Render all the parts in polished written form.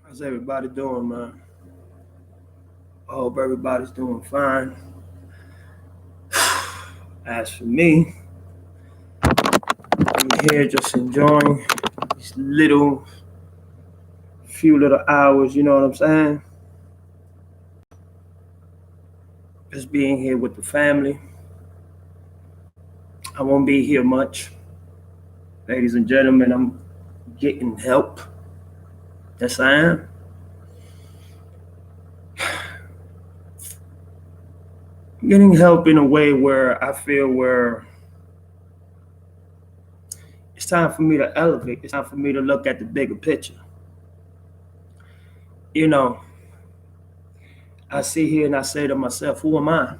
How's everybody doing, man? I hope everybody's doing fine. As for me, I'm here just enjoying these few little hours, you know what I'm saying? Just being here with the family. I won't be here much. Ladies and gentlemen, I'm getting help. Yes, I am. Getting help in a way where I feel where it's time for me to elevate. It's time for me to look at the bigger picture. You know, I sit here and I say to myself, who am I?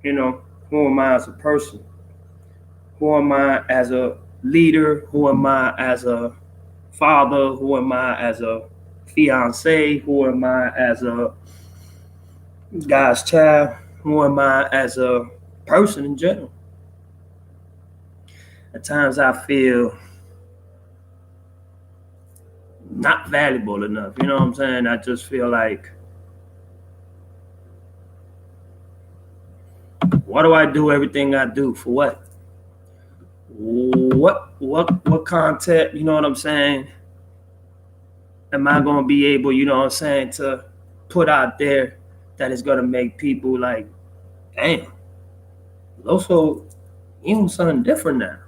You know, who am I as a person? Who am I as a leader? Who am I as a father? Who am I as a fiance? Who am I as a God's child? Who am I as a person in general? At times I feel not valuable enough. You know what I'm saying? I just feel like, why do I do everything I do? For what? What content, you know what I'm saying, am I gonna be able, you know what I'm saying, to put out there that is gonna make people like, damn, Loso, you doing something different now.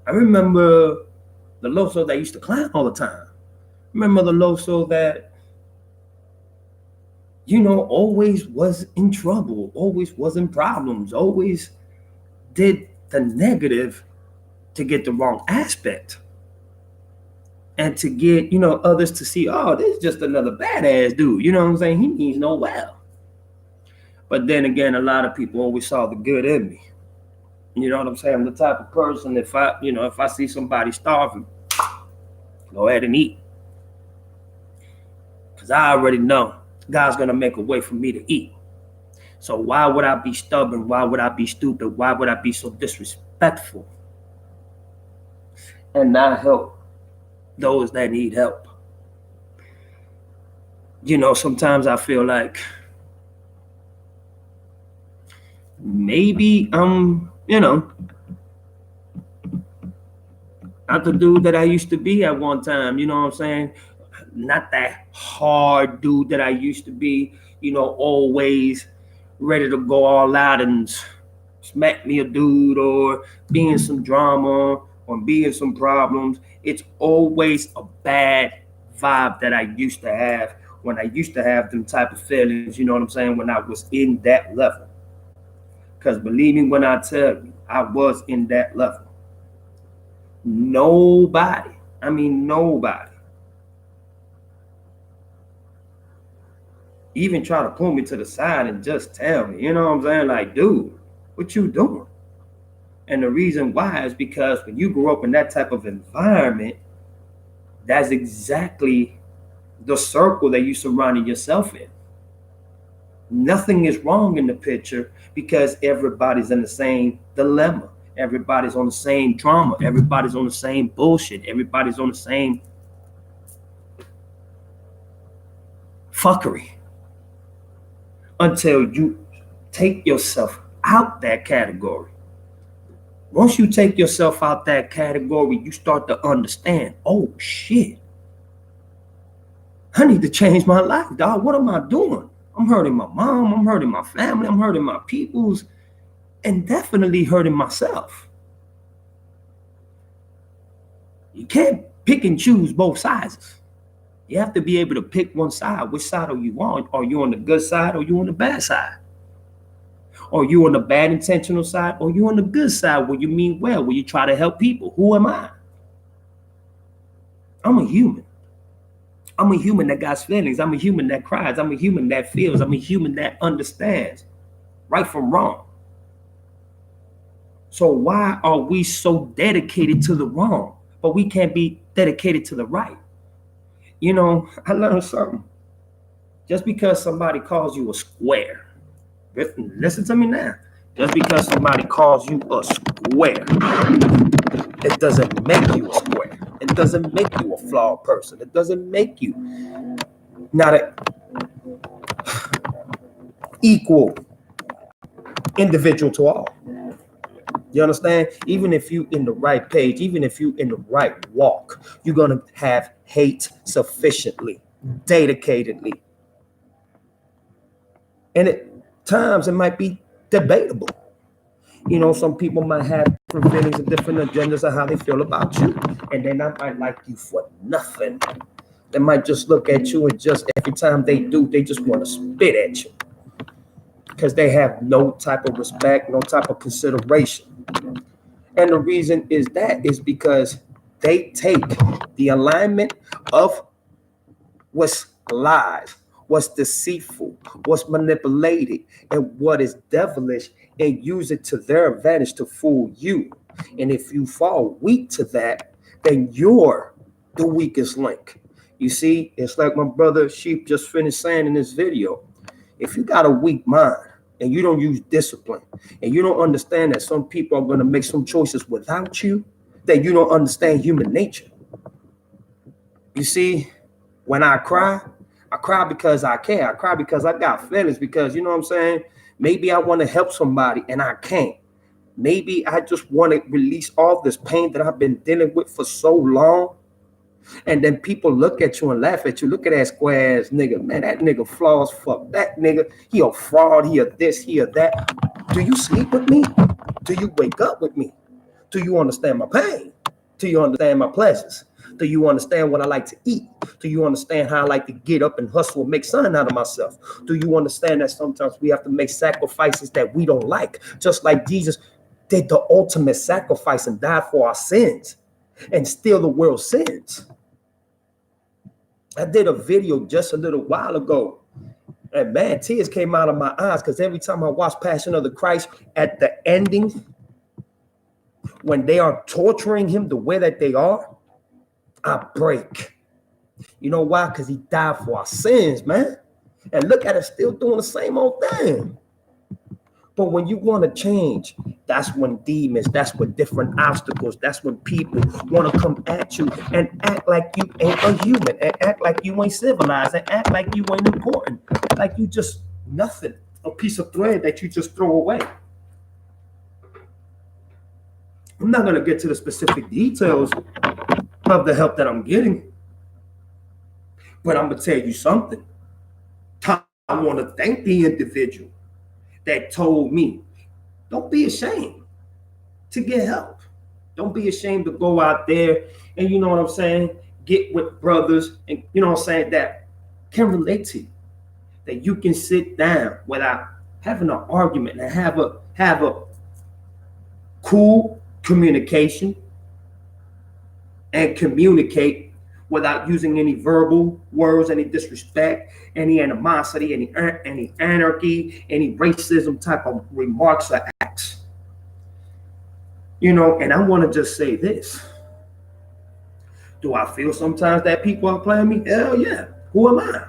I remember the Loso that used to clown all the time. Remember the Loso that, always was in trouble, always was in problems, always did the negative to get the wrong aspect. And to get, others to see, oh, this is just another badass dude. You know what I'm saying? He means no well. But then again, a lot of people always saw the good in me. You know what I'm saying? I'm the type of person, if I see somebody starving, go ahead and eat. Because I already know God's going to make a way for me to eat. So why would I be stubborn? Why would I be stupid? Why would I be so disrespectful and not help those that need help? Sometimes I feel like maybe I'm, not the dude that I used to be at one time, you know what I'm saying? Not that hard dude that I used to be, always ready to go all out and smack me a dude or be in some drama or be in some problems. It's always a bad vibe that I used to have when I used to have them type of feelings, you know what I'm saying, when I was in that level. Because believe me when I tell you, I was in that level. Nobody, I mean nobody, even try to pull me to the side and just tell me, you know what I'm saying? Like, dude, what you doing? And the reason why is because when you grow up in that type of environment, that's exactly the circle that you surrounded yourself in. Nothing is wrong in the picture because everybody's in the same dilemma. Everybody's on the same drama. Everybody's on the same bullshit. Everybody's on the same fuckery. Until you take yourself out that category. Once you take yourself out that category, you start to understand, oh shit, I need to change my life, dog. What am I doing? I'm hurting my mom, I'm hurting my family, I'm hurting my peoples, and definitely hurting myself. You can't pick and choose both sides. You have to be able to pick one side. Which side are you on? Are you on the good side or you on the bad side? Are you on the bad intentional side or you on the good side where you mean well, where you try to help people? Who am I? I'm a human. I'm a human that got feelings. I'm a human that cries. I'm a human that feels. I'm a human that understands right from wrong. So why are we so dedicated to the wrong, but we can't be dedicated to the right? I learned something. Just because somebody calls you a square, listen to me now. Just because somebody calls you a square, it doesn't make you a square. And doesn't make you a flawed person. It doesn't make you not an equal individual to all. You understand? Even if you in the right page, even if you in the right walk, you're going to have hate sufficiently, dedicatedly. And at times it might be debatable. You know, some people might have different feelings and different agendas of how they feel about you. And they not might like you for nothing. They might just look at you and just every time they do, they just want to spit at you. Because they have no type of respect, no type of consideration. And the reason is because they take the alignment of what's lies, what's deceitful, what's manipulated, and what is devilish, and use it to their advantage to fool you. And if you fall weak to that, then you're the weakest link. You see, it's like my brother Sheep just finished saying in this video. If you got a weak mind and you don't use discipline and you don't understand that some people are going to make some choices without you, then you don't understand human nature. You see, when I cry because I care. I cry because I got feelings, because, you know what I'm saying? Maybe I want to help somebody and I can't. Maybe I just want to release all this pain that I've been dealing with for so long. And then people look at you and laugh at you. Look at that square ass nigga. Man, that nigga flaws. Fuck that nigga. He a fraud. He a this, he a that. Do you sleep with me? Do you wake up with me? Do you understand my pain? Do you understand my pleasures? Do you understand what I like to eat? Do you understand how I like to get up and hustle and make something out of myself? Do you understand that sometimes we have to make sacrifices that we don't like? Just like Jesus did the ultimate sacrifice and died for our sins and still the world's sins. I did a video just a little while ago, and man, tears came out of my eyes because every time I watch Passion of the Christ, at the ending, when they are torturing him the way that they are, I break. You know why? Because he died for our sins, man. And look at us still doing the same old thing. But when you want to change, that's when demons, that's when different obstacles, that's when people want to come at you and act like you ain't a human, and act like you ain't civilized, and act like you ain't important, like you just nothing, a piece of thread that you just throw away. I'm not going to get to the specific details of the help that I'm getting, but I'm going to tell you something. I want to thank the individual that told me, don't be ashamed to get help. Don't be ashamed to go out there and, you know what I'm saying, get with brothers and, you know what I'm saying, that can relate to you, that you can sit down without having an argument and have a cool communication and communicate without using any verbal words, any disrespect, any animosity, any anarchy, any racism type of remarks or acts. You know, and I want to just say this. Do I feel sometimes that people are playing me? Hell yeah. Who am I?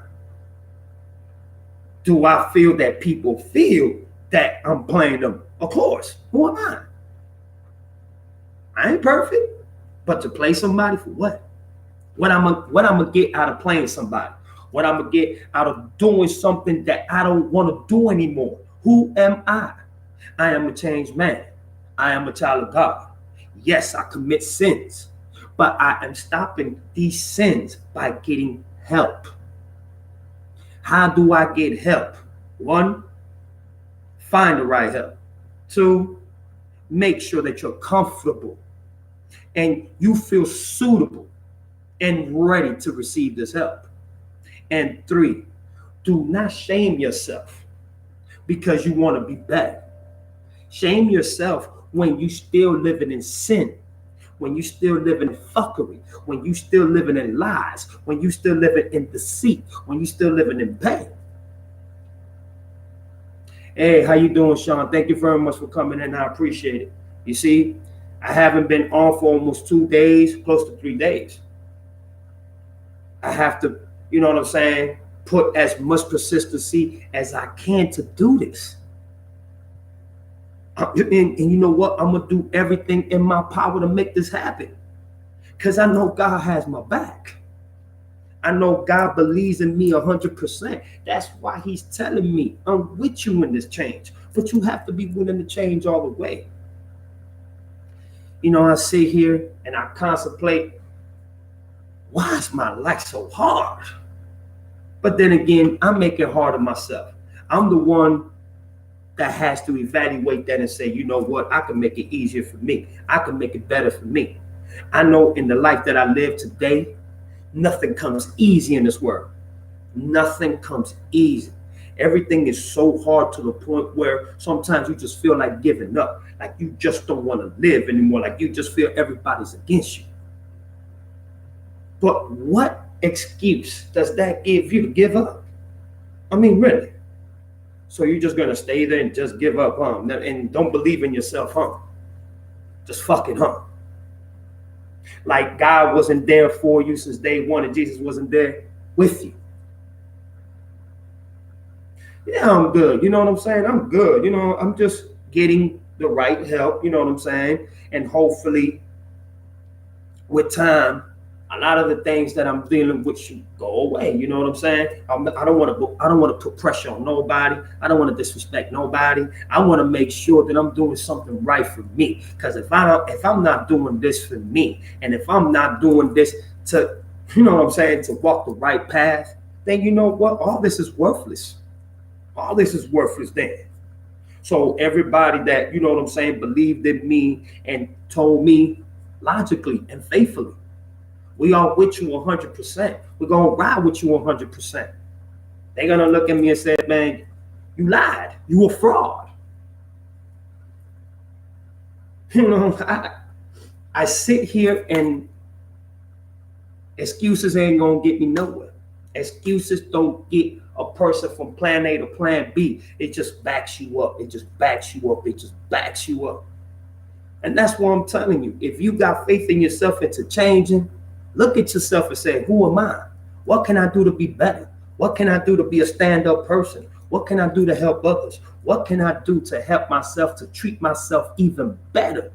Do I feel that people feel that I'm playing them? Of course. Who am I? I ain't perfect, but to play somebody for what? What I'm gonna get out of playing somebody? What I'm gonna get out of doing something that I don't want to do anymore? Who am I? I am a changed man. I am a child of God. Yes, I commit sins, but I am stopping these sins by getting help. How do I get help? 1, find the right help. 2, make sure that you're comfortable and you feel suitable and ready to receive this help. And 3, do not shame yourself because you want to be better. Shame yourself when you still living in sin, when you still living in fuckery, when you still living in lies, when you still living in deceit, when you still living in pain. Hey, how you doing, Sean? Thank you very much for coming in. I appreciate it. You see, I haven't been on for almost 2 days, close to 3 days. I have to, you know what I'm saying, put as much persistency as I can to do this. And you know what? I'm going to do everything in my power to make this happen. Because I know God has my back. I know God believes in me 100%. That's why he's telling me, I'm with you in this change. But you have to be willing to change all the way. You know, I sit here and I contemplate, why is my life so hard? But then again, I make it hard on myself. I'm the one that has to evaluate that and say, you know what, I can make it easier for me. I can make it better for me. I know in the life that I live today, nothing comes easy in this world. Nothing comes easy. Everything is so hard to the point where sometimes you just feel like giving up. Like you just don't want to live anymore. Like you just feel everybody's against you. But what excuse does that give you to give up? I mean, really? So you're just going to stay there and just give up, huh? And don't believe in yourself, huh? Just fucking, huh? Like God wasn't there for you since day one and Jesus wasn't there with you. Yeah, I'm good. You know what I'm saying? I'm good. You know, I'm just getting the right help. You know what I'm saying? And hopefully with time, a lot of the things that I'm dealing with should go away. You know what I'm saying? I don't want to put pressure on nobody. I don't want to disrespect nobody. I want to make sure that I'm doing something right for me. Because if I'm not doing this for me, and if I'm not doing this to, you know what I'm saying, to walk the right path, then you know what? All this is worthless. All this is worthless then. So everybody that, you know what I'm saying, believed in me and told me logically and faithfully, we are with you 100%. We're going to ride with you 100%. They're going to look at me and say, man, you lied. You a fraud. You know, I sit here and excuses ain't going to get me nowhere. Excuses don't get a person from plan A to plan B. It just backs you up. It just backs you up. It just backs you up. And that's what I'm telling you. If you got faith in yourself into changing, look at yourself and say, who am I? What can I do to be better? What can I do to be a stand-up person? What can I do to help others? What can I do to help myself, to treat myself even better?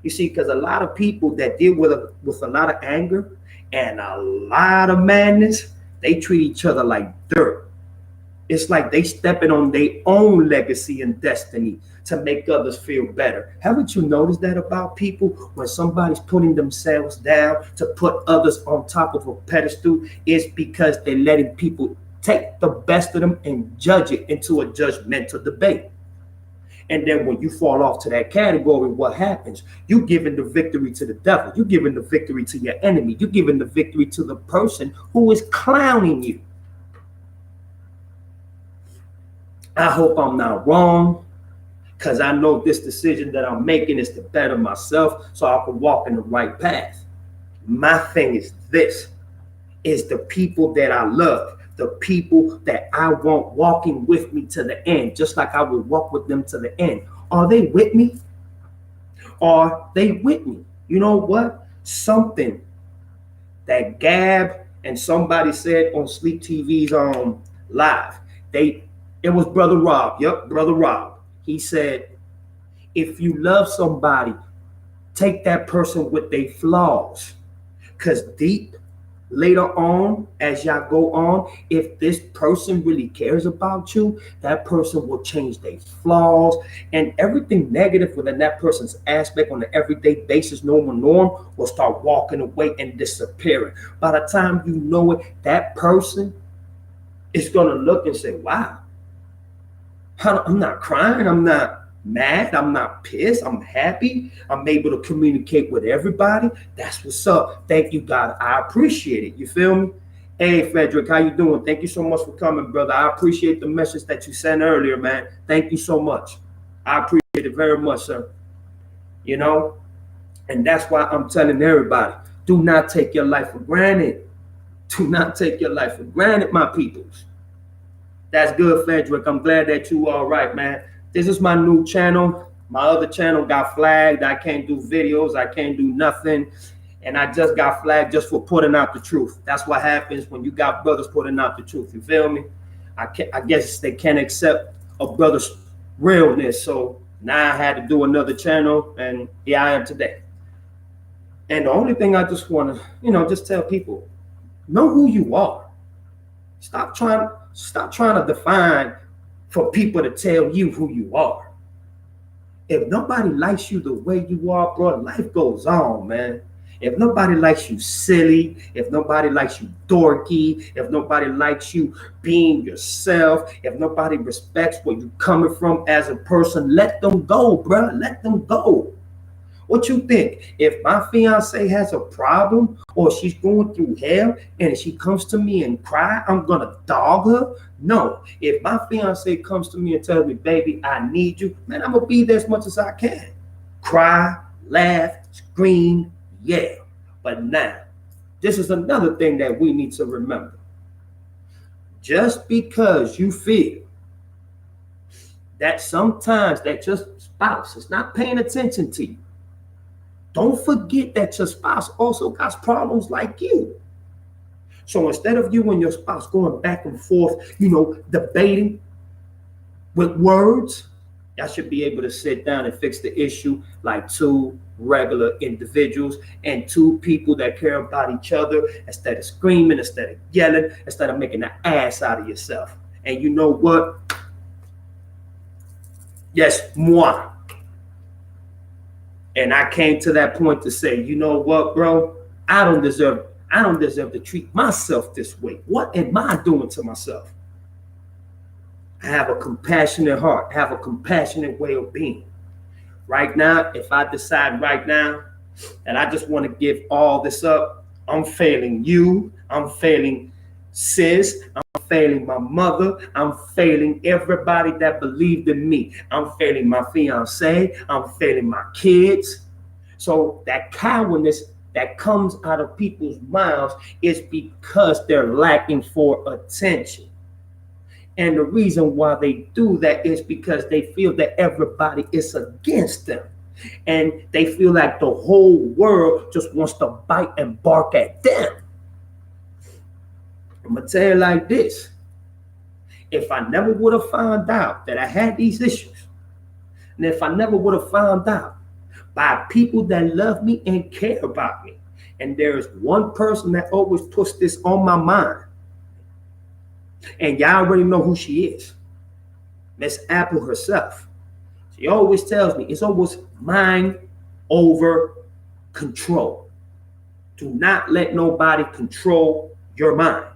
You see, because a lot of people that deal with a lot of anger and a lot of madness, they treat each other like dirt. It's like they stepping on their own legacy and destiny to make others feel better. Haven't you noticed that about people? When somebody's putting themselves down to put others on top of a pedestal, it's because they're letting people take the best of them and judge it into a judgmental debate. And then when you fall off to that category, what happens? You're giving the victory to the devil. You're giving the victory to your enemy. You're giving the victory to the person who is clowning you. I hope I'm not wrong, because I know this decision that I'm making is to better myself so I can walk in the right path. My thing is this, is the people that I love, the people that I want walking with me to the end, just like I would walk with them to the end. Are they with me? Are they with me? You know what? Something that Gab and somebody said on Sleep TV's live, it was Brother Rob. Yep, Brother Rob. He said, if you love somebody, take that person with their flaws. Because deep later on, as y'all go on, if this person really cares about you, that person will change their flaws and everything negative within that person's aspect on an everyday basis, norm will start walking away and disappearing. By the time you know it, that person is going to look and say, wow, I'm not crying. I'm not mad. I'm not pissed. I'm happy. I'm able to communicate with everybody. That's what's up. Thank you, God. I appreciate it. You feel me? Hey, Frederick, how you doing? Thank you so much for coming, brother. I appreciate the message that you sent earlier, man. Thank you so much. I appreciate it very much, sir. You know, and that's why I'm telling everybody, do not take your life for granted. Do not take your life for granted, my peoples. That's good, Frederick. I'm glad that you all right, man. This is my new channel. My other channel got flagged. I can't do videos. I can't do nothing. And I just got flagged just for putting out the truth. That's what happens when you got brothers putting out the truth. You feel me? I guess they can't accept a brother's realness. So now I had to do another channel, and here I am today. And the only thing I just want to, just tell people, know who you are. Stop trying to define for people to tell you who you are. If nobody likes you the way you are, bro, life goes on, man. If nobody likes you silly, if nobody likes you dorky, if nobody likes you being yourself, if nobody respects where you're coming from as a person, let them go, bro. Let them go. What you think? If my fiance has a problem or she's going through hell and she comes to me and cry, I'm gonna dog her? No. If my fiance comes to me and tells me, baby, I need you, man, I'm gonna be there as much as I can. Cry, laugh, scream, yeah. But now, this is another thing that we need to remember. Just because you feel that sometimes that your spouse is not paying attention to you, don't forget that your spouse also got problems like you. So instead of you and your spouse going back and forth, debating with words, y'all should be able to sit down and fix the issue like two regular individuals and two people that care about each other, instead of screaming, instead of yelling, instead of making an ass out of yourself. And you know what? Yes, moi. And I came to that point to say, you know what, bro? I don't deserve to treat myself this way. What am I doing to myself? I have a compassionate heart. I have a compassionate way of being. Right now, if I decide right now that I just want to give all this up, I'm failing you. I'm failing sis. I'm failing my mother. I'm failing everybody that believed in me. I'm failing my fiance. I'm failing my kids. So that cowardice that comes out of people's mouths is because they're lacking for attention. And the reason why they do that is because they feel that everybody is against them. And they feel like the whole world just wants to bite and bark at them. I'm going to tell you like this. If I never would have found out that I had these issues, and if I never would have found out by people that love me and care about me, and there is one person that always puts this on my mind, and y'all already know who she is, Miss Apple herself. She always tells me it's always mind over control. Do not let nobody control your mind.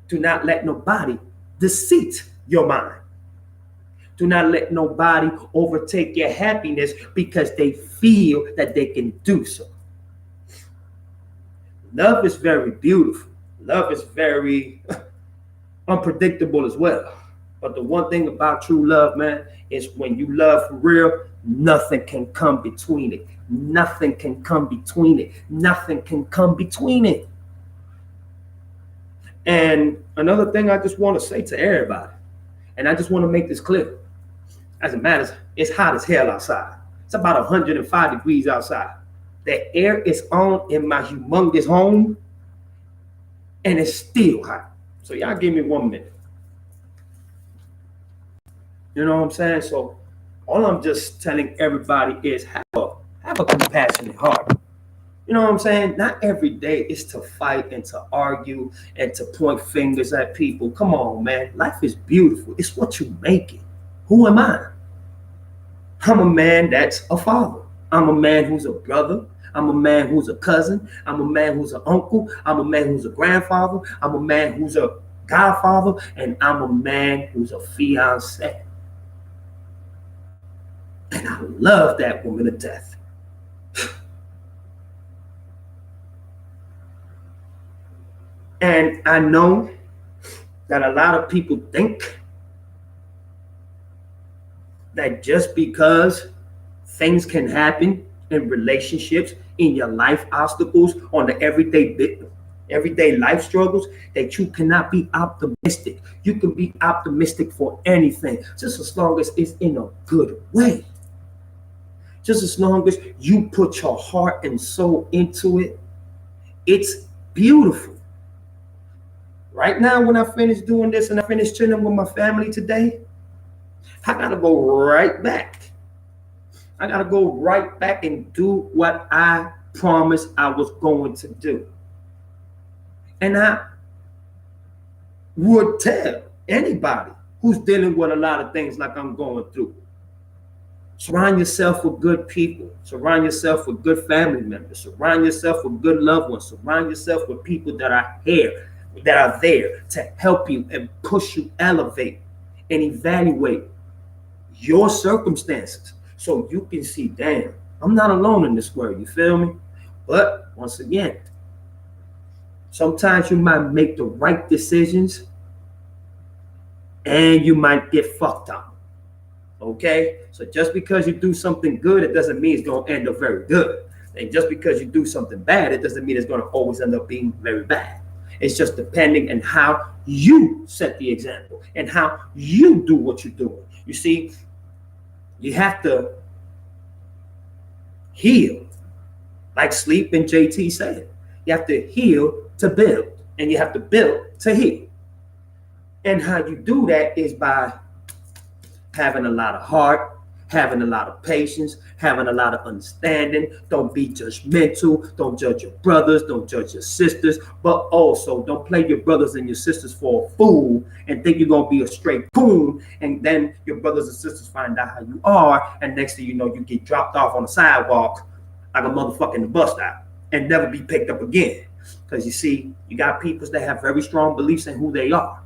Do not let nobody deceit your mind. Do not let nobody overtake your happiness because they feel that they can do so. Love is very beautiful. Love is very unpredictable as well. But the one thing about true love, man, is when you love for real, nothing can come between it. Nothing can come between it. Nothing can come between it. And another thing I just want to say to everybody, and I just want to make this clear. As it matters, it's hot as hell outside. It's about 105 degrees outside. The air is on in my humongous home, and it's still hot. So y'all give me 1 minute. You know what I'm saying? So all I'm just telling everybody is have a compassionate heart. You know what I'm saying? Not every day is to fight and to argue and to point fingers at people. Come on, man. Life is beautiful. It's what you make it. Who am I? I'm a man that's a father. I'm a man who's a brother. I'm a man who's a cousin. I'm a man who's an uncle. I'm a man who's a grandfather. I'm a man who's a godfather. And I'm a man who's a fiance. And I love that woman to death. And I know that a lot of people think that just because things can happen in relationships, in your life obstacles, on the everyday life struggles, that you cannot be optimistic. You can be optimistic for anything, just as long as it's in a good way. Just as long as you put your heart and soul into it, it's beautiful. Right now, when I finish doing this and I finish chilling with my family today, I gotta go right back. I gotta go right back and do what I promised I was going to do. And I would tell anybody who's dealing with a lot of things like I'm going through. Surround yourself with good people. Surround yourself with good family members. Surround yourself with good loved ones. Surround yourself with people that are here, that are there to help you and push you, elevate and evaluate your circumstances so you can see, damn, I'm not alone in this world. You feel me? But once again, sometimes you might make the right decisions and you might get fucked up. Okay? So just because you do something good, it doesn't mean it's going to end up very good. And just because you do something bad, it doesn't mean it's going to always end up being very bad. It's just depending on how you set the example and how you do what you're doing. You see, you have to heal, like Sleep and JT said. You have to heal to build, and you have to build to heal. And how you do that is by having a lot of heart, having a lot of patience, having a lot of understanding. Don't be judgmental. Don't judge your brothers. Don't judge your sisters. But also, don't play your brothers and your sisters for a fool and think you're going to be a straight coon. And then your brothers and sisters find out how you are. And next thing you know, you get dropped off on the sidewalk like a motherfucker in the bus stop and never be picked up again. Because you see, you got people that have very strong beliefs in who they are.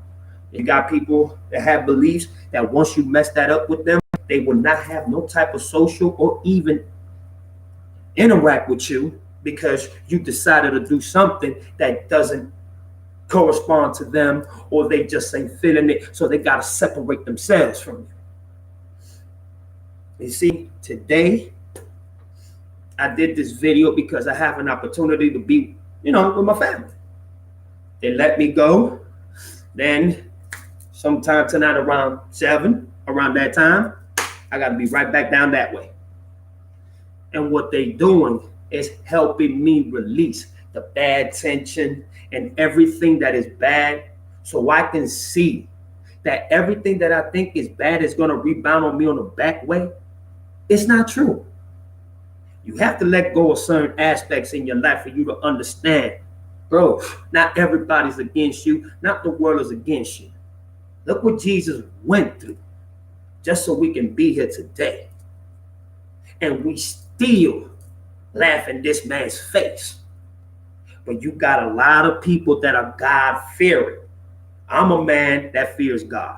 You got people that have beliefs that once you mess that up with them, they will not have no type of social or even interact with you because you decided to do something that doesn't correspond to them, or they just ain't feeling it. So they got to separate themselves from you. You see, today I did this video because I have an opportunity to be, with my family. They let me go. Then sometime tonight around 7, around that time, I got to be right back down that way. And what they doing is helping me release the bad tension and everything that is bad, so I can see that everything that I think is bad is going to rebound on me on the back way. It's not true. You have to let go of certain aspects in your life for you to understand, bro, not everybody's against you. Not the world is against you. Look what Jesus went through just so we can be here today. And we still laugh in this man's face. But you got a lot of people that are God-fearing. I'm a man that fears God.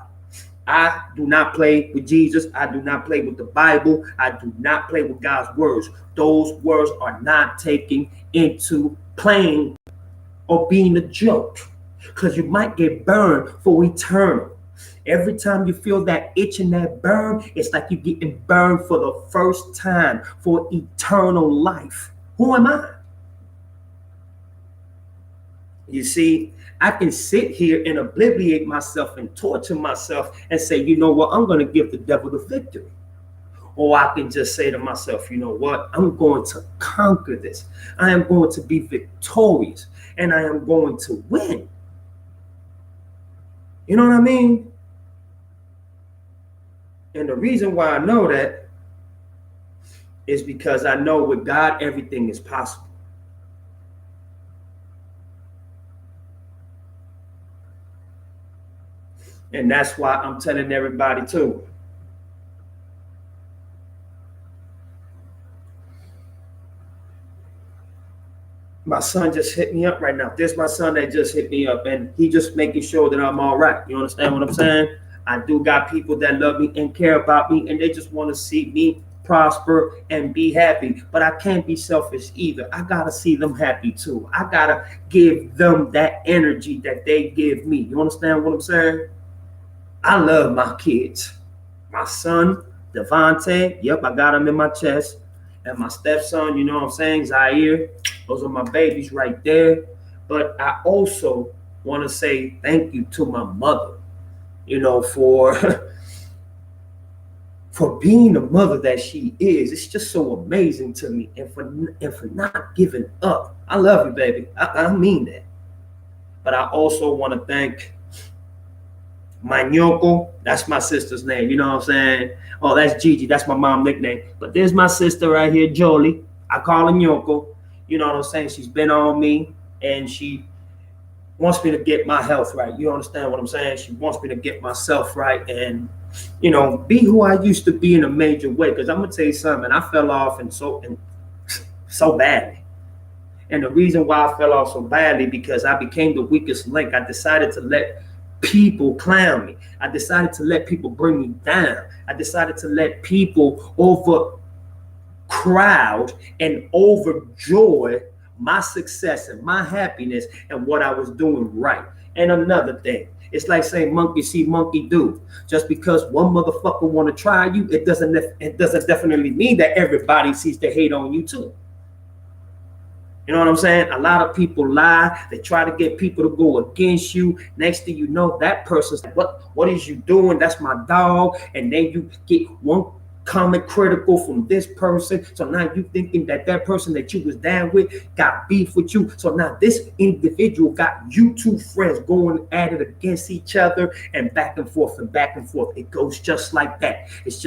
I do not play with Jesus. I do not play with the Bible. I do not play with God's words. Those words are not taken into playing or being a joke, because you might get burned for eternal. Every time you feel that itch and that burn, it's like you're getting burned for the first time for eternal life. Who am I? You see, I can sit here and obliviate myself and torture myself and say, you know what, I'm going to give the devil the victory. Or I can just say to myself, you know what, I'm going to conquer this. I am going to be victorious and I am going to win. You know what I mean? And the reason why I know that is because I know with God, everything is possible. And that's why I'm telling everybody too. My son just hit me up right now. This is my son that just hit me up, and he just making sure that I'm all right. You understand what I'm saying? I do got people that love me and care about me, and they just want to see me prosper and be happy. But I can't be selfish either. I got to see them happy too. I got to give them that energy that they give me. You understand what I'm saying? I love my kids. My son, Devontae, yep, I got him in my chest. And my stepson, you know what I'm saying, Zaire. Those are my babies right there. But I also want to say thank you to my mother, for being the mother that she is. It's just so amazing to me. And for not giving up. I love you, baby. I mean that. But I also want to thank my Nyoko, that's my sister's name, you know what I'm saying? Oh, that's Gigi, that's my mom's nickname. But there's my sister right here, Jolie. I call her Nyoko. You know what I'm saying? She's been on me, and she wants me to get my health right. You understand what I'm saying? She wants me to get myself right and, be who I used to be in a major way. Because I'm gonna tell you something, I fell off so badly. And the reason why I fell off so badly because I became the weakest link. I decided to let people clown me. I decided to let people bring me down. I decided to let people over crowd and overjoy my success and my happiness and what I was doing right. And another thing, it's like saying monkey see, monkey do. Just because one motherfucker want to try you, it doesn't definitely mean that everybody sees the hate on you too. You know what I'm saying? A lot of people lie. They try to get people to go against you. Next thing you know, that person's like, what is you doing? That's my dog. And then you get one comment critical from this person. So now you thinking that person that you was down with got beef with you. So now this individual got you two friends going at it against each other and back and forth and back and forth. It goes just like that. It's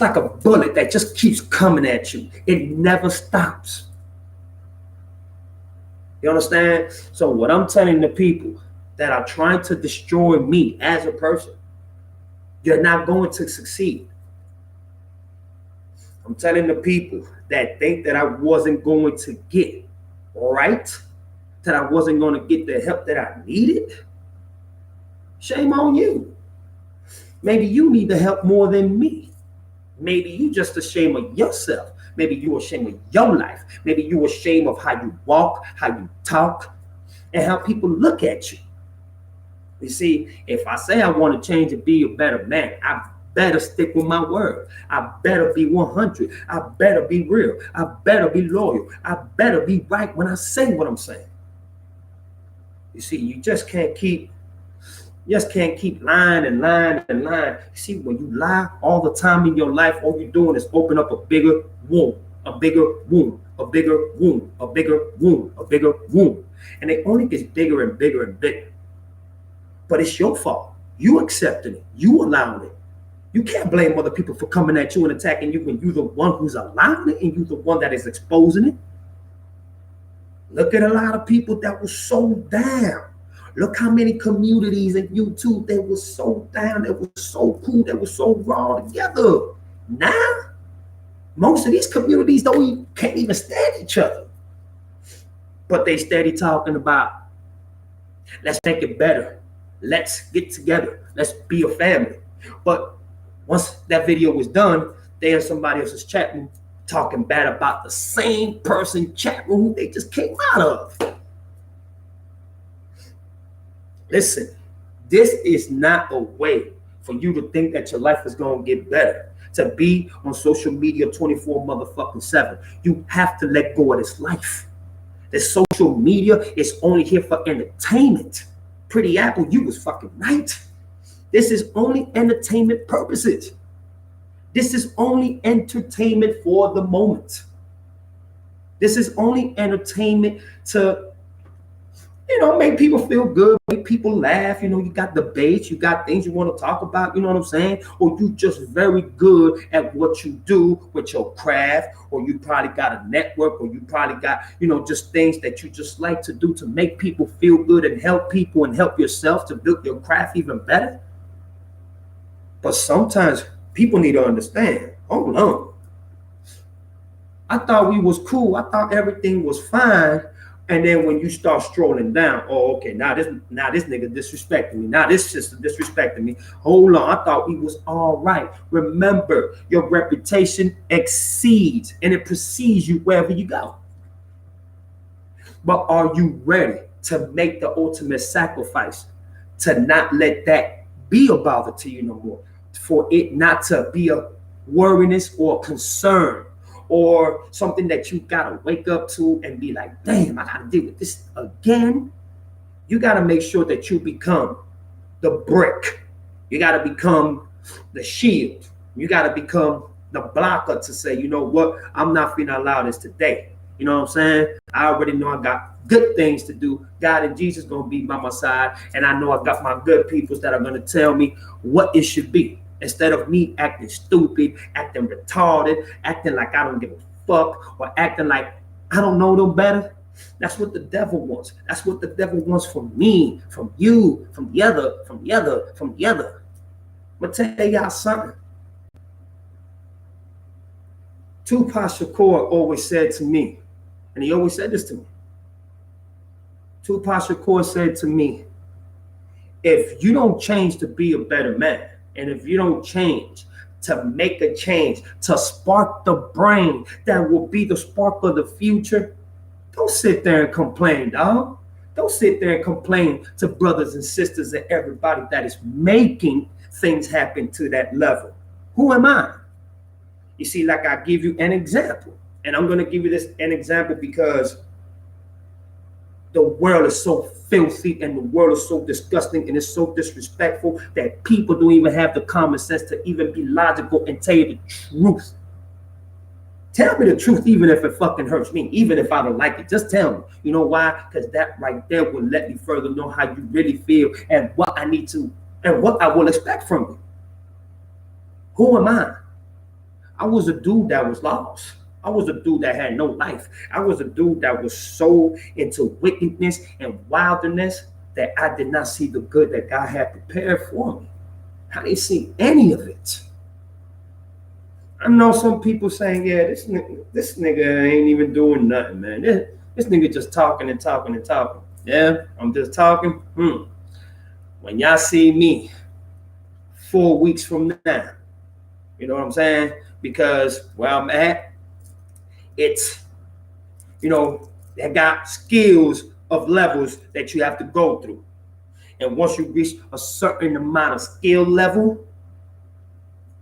like a bullet that just keeps coming at you. It never stops. You understand? So what I'm telling the people that are trying to destroy me as a person, you're not going to succeed. I'm telling the people that think that I wasn't going to get right, that I wasn't going to get the help that I needed, shame on you. Maybe you need the help more than me. Maybe you just ashamed of yourself. Maybe you ashamed of your life. Maybe you ashamed of how you walk, how you talk, and how people look at you. You see, if I say I want to change and be a better man, I better stick with my word. I better be 100. I better be real. I better be loyal. I better be right when I say what I'm saying. You see, you just can't keep lying and lying and lying. See, when you lie all the time in your life, all you're doing is open up a bigger wound, a bigger wound, a bigger wound, a bigger wound, a bigger wound. And it only gets bigger and bigger and bigger. But it's your fault. You accepting it. You allowing it. You can't blame other people for coming at you and attacking you when you're the one who's allowing it and you're the one that is exposing it. Look at a lot of people that were so down. Look how many communities in YouTube they were so down, they were so cool, they were so raw together. Now, most of these communities can't even stand each other. But they steady talking about, let's make it better. Let's get together. Let's be a family. But once that video was done, they in somebody else's chat room talking bad about the same person chat room they just came out of. Listen, this is not a way for you to think that your life is going to get better. To be on social media 24 motherfucking 7. You have to let go of this life. This social media is only here for entertainment. Pretty Apple, you was fucking right. This is only entertainment purposes. This is only entertainment for the moment. This is only entertainment to, make people feel good, make people laugh. You got debates, you got things you want to talk about, you know what I'm saying? Or you just very good at what you do with your craft, or you probably got a network, or you probably got, just things that you just like to do to make people feel good and help people and help yourself to build your craft even better. But sometimes people need to understand, hold on. I thought we was cool. I thought everything was fine. And then when you start strolling down, oh, okay, now this nigga disrespecting me. Now this sister disrespecting me. Hold on, I thought we was all right. Remember, your reputation exceeds and it precedes you wherever you go. But are you ready to make the ultimate sacrifice to not let that be a bother to you no more? For it not to be a worriness or a concern, or something that you gotta wake up to and be like, damn, I gotta deal with this again. You gotta make sure that you become the brick. You gotta become the shield. You gotta become the blocker to say, you know what, I'm not finna allow this today. You know what I'm saying? I already know I got good things to do. God and Jesus gonna be by my side, and I know I got my good peoples that are gonna tell me what it should be. Instead of me acting stupid, acting retarded, acting like I don't give a fuck, or acting like I don't know no better. That's what the devil wants. That's what the devil wants from me, from you, from the other, from the other, from the other. I'm gonna tell y'all something. Tupac Shakur always said to me, and he always said this to me. Tupac Shakur said to me, if you don't change to be a better man, and if you don't change to make a change, to spark the brain that will be the spark of the future, don't sit there and complain, dog. Don't sit there and complain to brothers and sisters and everybody that is making things happen to that level. Who am I? You see, like I give you an example, and I'm going to give you this an example because the world is so filthy and the world is so disgusting and it's so disrespectful that people don't even have the common sense to even be logical and tell you the truth. Tell me the truth, even if it fucking hurts me, even if I don't like it. Just tell me. You know why? Because that right there will let me further know how you really feel and what I need to and what I will expect from you. Who am I? I was a dude that was lost. I was a dude that had no life. I was a dude that was so into wickedness and wilderness that I did not see the good that God had prepared for me. I didn't see any of it. I know some people saying, yeah, this nigga ain't even doing nothing, man. This nigga just talking and talking and talking. Yeah, I'm just talking. When y'all see me 4 weeks from now, you know what I'm saying? Because where I'm at, it's, they got skills of levels that you have to go through. And once you reach a certain amount of skill level,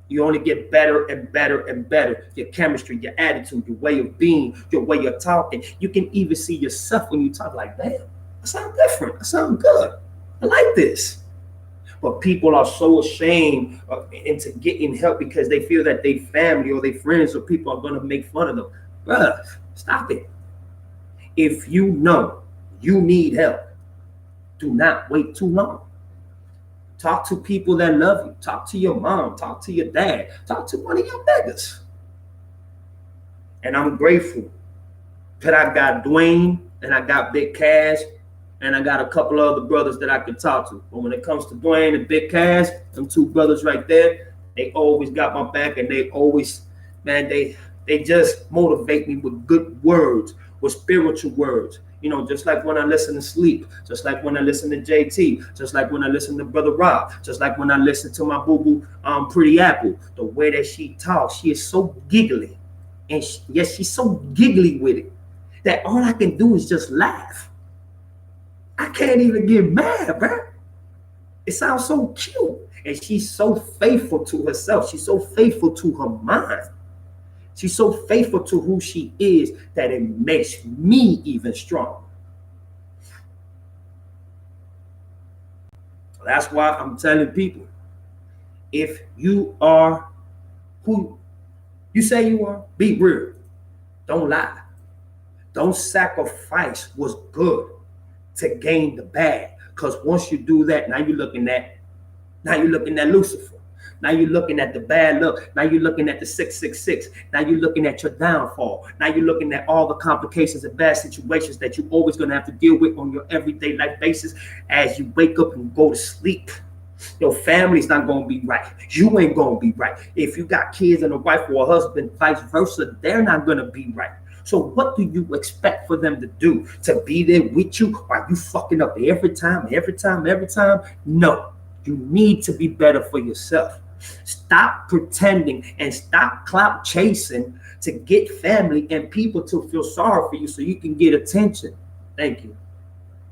you only get better and better and better. Your chemistry, your attitude, your way of being, your way of talking. You can even see yourself when you talk like, damn, I sound different. I sound good. I like this. But people are so ashamed into getting help because they feel that their family or their friends or people are going to make fun of them. Bruh, stop it. If you know you need help, do not wait too long. Talk to people that love you. Talk to your mom. Talk to your dad. Talk to one of your beggars. And I'm grateful that I got Dwayne and I got Big Cash and I got a couple of other brothers that I can talk to. But when it comes to Dwayne and Big Cash, them two brothers right there, they always got my back and they always, man, they just motivate me with good words, with spiritual words. Just like when I listen to Sleep, just like when I listen to JT, just like when I listen to Brother Rob, just like when I listen to my boo-boo, Pretty Apple, the way that she talks, she is so giggly. And she's so giggly with it that all I can do is just laugh. I can't even get mad, bro. It sounds so cute. And she's so faithful to herself. She's so faithful to her mind. She's so faithful to who she is that it makes me even stronger. That's why I'm telling people, if you are who you say you are, be real. Don't lie. Don't sacrifice what's good to gain the bad. Because once you do that, now you're looking at Lucifer. Now you're looking at the bad luck. Now you're looking at the 666. Now you're looking at your downfall. Now you're looking at all the complications and bad situations that you're always going to have to deal with on your everyday life basis as you wake up and go to sleep. Your family's not going to be right. You ain't going to be right. If you got kids and a wife or a husband, vice versa, they're not going to be right. So what do you expect for them to do? To be there with you while you fucking up every time? No. You need to be better for yourself. Stop pretending and stop clout chasing to get family and people to feel sorry for you so you can get attention. Thank you.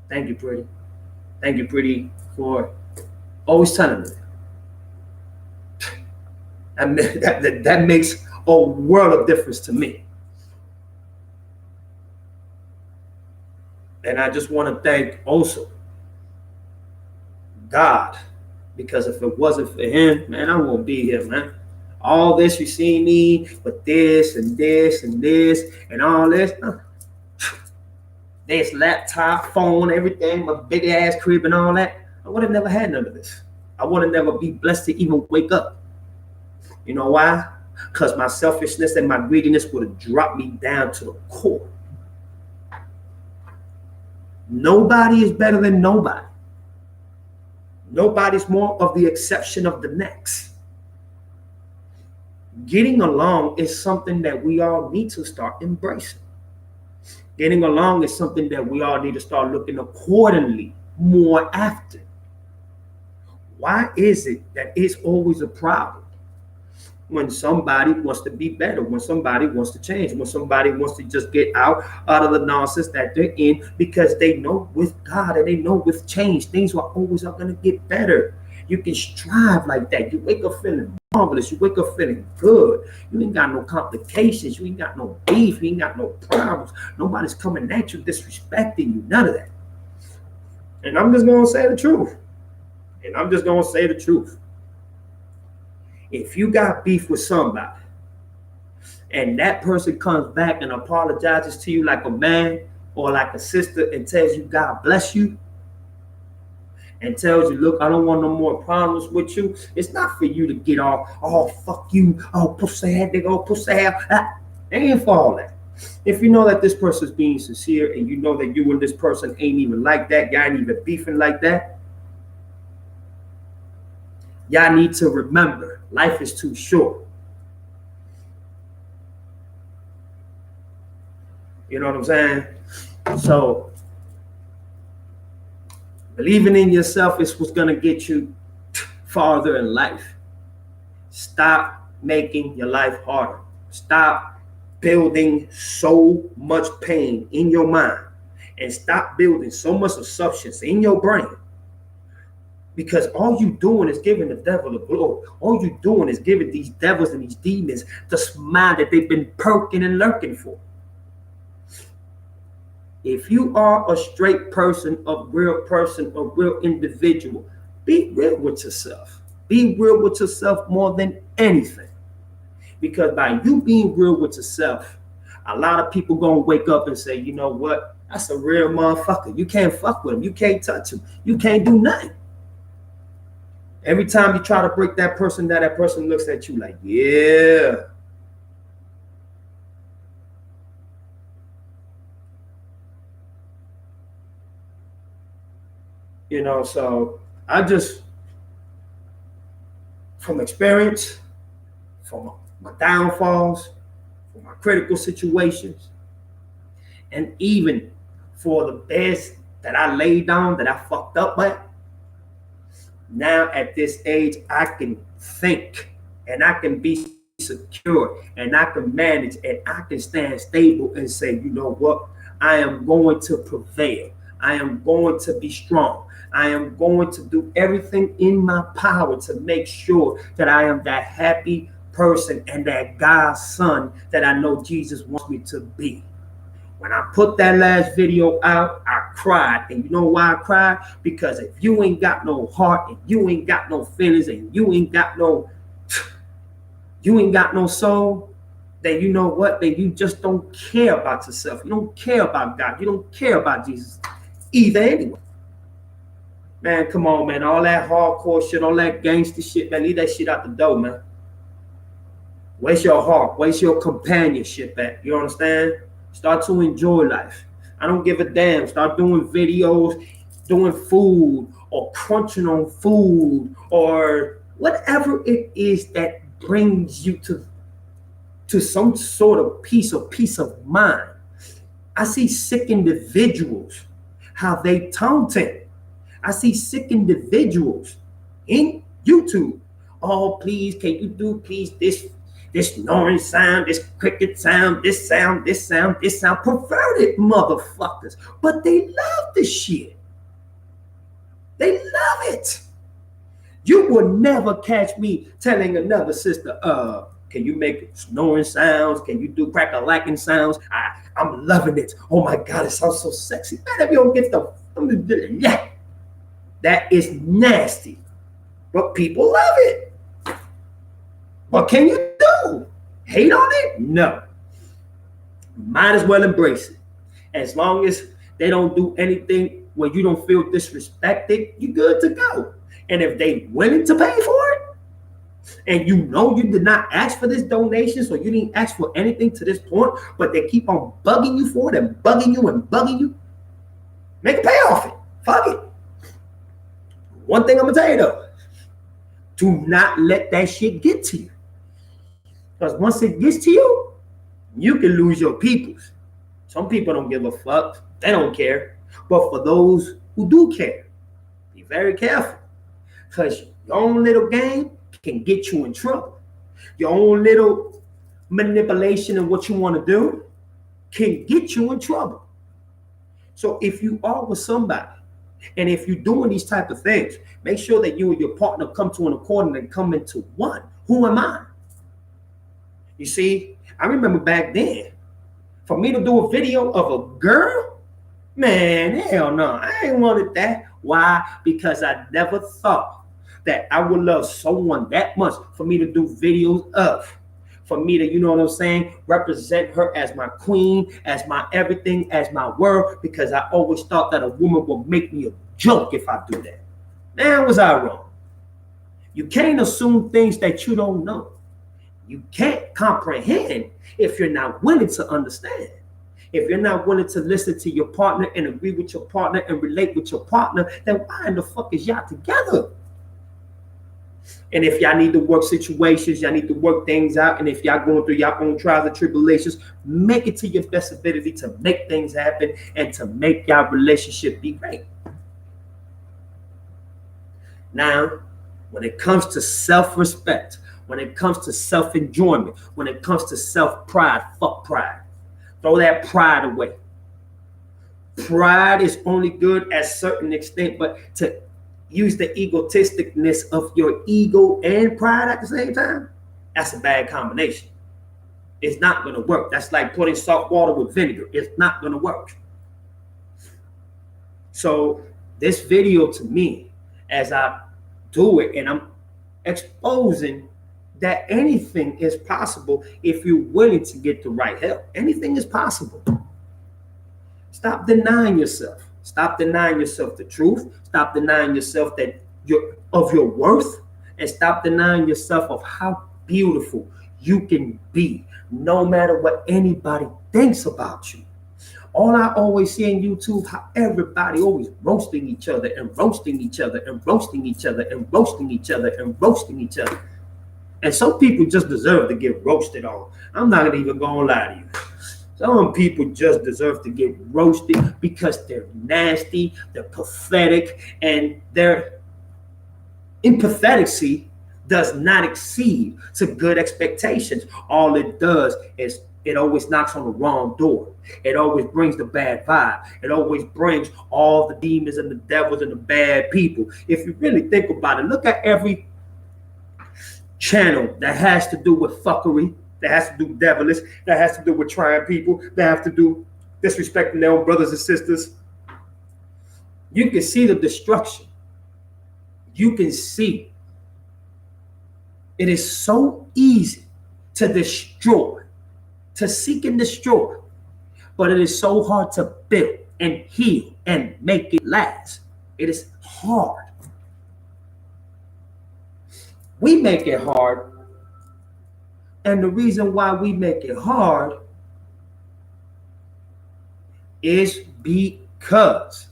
Thank you, Pretty. Thank you, Pretty, for always telling me. That makes a world of difference to me. And I just want to thank also God. Because if it wasn't for him, man, I won't be here, man. All this you see me with this and this and this and all this. This laptop, phone, everything, my big ass crib and all that. I would have never had none of this. I would have never be blessed to even wake up. You know why? Because my selfishness and my greediness would have dropped me down to the core. Nobody is better than nobody. Nobody's more of the exception of the next. Getting along is something that we all need to start embracing. Getting along is something that we all need to start looking accordingly more after. Why is it that it's always a problem when somebody wants to be better, when somebody wants to change, when somebody wants to just get out of the nonsense that they're in, because they know with God and they know with change, things are always going to get better. You can strive like that. You wake up feeling marvelous. You wake up feeling good. You ain't got no complications. You ain't got no beef. You ain't got no problems. Nobody's coming at you, disrespecting you. None of that. And I'm just going to say the truth. If you got beef with somebody and that person comes back and apologizes to you like a man or like a sister and tells you God bless you and tells you, look, I don't want no more problems with you, it's not for you to get all, oh, fuck you, oh, pussy head, nigga, oh, pussy head. Ain't for all that. If you know that this person's being sincere and you know that you and this person ain't even like that, y'all ain't even beefing like that, y'all need to remember, life is too short. You know what I'm saying? So, believing in yourself is what's going to get you farther in life. Stop making your life harder. Stop building so much pain in your mind and stop building so much assumptions in your brain. Because all you doing is giving the devil the glory. All you doing is giving these devils and these demons the smile that they've been perking and lurking for. If you are a straight person, a real individual, be real with yourself. Be real with yourself more than anything. Because by you being real with yourself, a lot of people gonna wake up and say, you know what? That's a real motherfucker. You can't fuck with him. You can't touch him. You can't do nothing. Every time you try to break that person down, that person looks at you like, yeah. You know, so I just, from experience, from my downfalls, from my critical situations, and even for the best that I laid down, that I fucked up at, now at this age, I can think and I can be secure and I can manage and I can stand stable and say, you know what? I am going to prevail. I am going to be strong. I am going to do everything in my power to make sure that I am that happy person and that God's son that I know Jesus wants me to be. When I put that last video out, I cried. And you know why I cried? Because if you ain't got no heart and you ain't got no feelings and you ain't got no soul, then you know what? Then you just don't care about yourself. You don't care about God. You don't care about Jesus either anyway. Man, come on, man. All that hardcore shit, all that gangster shit, man, leave that shit out the door, man. Waste your heart. Waste your companionship at. You understand? Start to enjoy life. I don't give a damn. Start doing videos, doing food, or crunching on food, or whatever it is that brings you to some sort of peace of mind. I see sick individuals, how they taunting. I see sick individuals in YouTube. Oh, please, can you do please this snoring sound, this cricket sound, this sound, perverted motherfuckers. But they love this shit. They love it. You will never catch me telling another sister, can you make snoring sounds? Can you do crack-a-lacking sounds? I'm loving it. Oh my God, it sounds so sexy. Man, if you don't get the, that is nasty. But people love it. What can you do? Hate on it? No. Might as well embrace it. As long as they don't do anything where you don't feel disrespected, you're good to go. And if they willing to pay for it, and you know you did not ask for this donation, so you didn't ask for anything to this point, but they keep on bugging you for it and bugging you and bugging you, make a pay off it. Fuck it. One thing I'm gonna tell you though, do not let that shit get to you. Because once it gets to you, you can lose your peoples. Some people don't give a fuck. They don't care. But for those who do care, be very careful. Because your own little game can get you in trouble. Your own little manipulation of what you want to do can get you in trouble. So if you are with somebody, and if you're doing these type of things, make sure that you and your partner come to an accord and come into one. Who am I? You see, I remember back then, for me to do a video of a girl, man, hell no, I ain't wanted that. Why? Because I never thought that I would love someone that much for me to do videos of. For me to, you know what I'm saying, represent her as my queen, as my everything, as my world, because I always thought that a woman would make me a joke if I do that. Man, was I wrong? You can't assume things that you don't know. You can't comprehend if you're not willing to understand. If you're not willing to listen to your partner and agree with your partner and relate with your partner, then why in the fuck is y'all together? And if y'all need to work situations, y'all need to work things out, and if y'all going through your own trials and tribulations, make it to your best ability to make things happen and to make y'all relationship be great. Now, when it comes to self-respect, when it comes to self-enjoyment, when it comes to self-pride, fuck pride. Throw that pride away. Pride is only good at a certain extent, but to use the egotisticness of your ego and pride at the same time, that's a bad combination. It's not going to work. That's like putting salt water with vinegar. It's not going to work. So this video to me, as I do it, and I'm exposing that anything is possible if you're willing to get the right help. Anything is possible. Stop denying yourself. Stop denying yourself the truth. Stop denying yourself that of your worth, and stop denying yourself of how beautiful you can be, no matter what anybody thinks about you. All I always see on YouTube, how everybody always roasting each other and roasting each other and roasting each other and roasting each other and roasting each other. And some people just deserve to get roasted on. I'm not even gonna lie to you. Some people just deserve to get roasted because they're nasty, they're pathetic, and their empatheticity does not exceed to good expectations. All it does is it always knocks on the wrong door. It always brings the bad vibe. It always brings all the demons and the devils and the bad people. If you really think about it, look at every channel that has to do with fuckery, that has to do with devilish, that has to do with trying people, that have to do disrespecting their own brothers and sisters. You can see the destruction. You can see it is so easy to destroy, to seek and destroy, but it is so hard to build and heal and make it last. It is hard. We make it hard, and the reason why we make it hard is because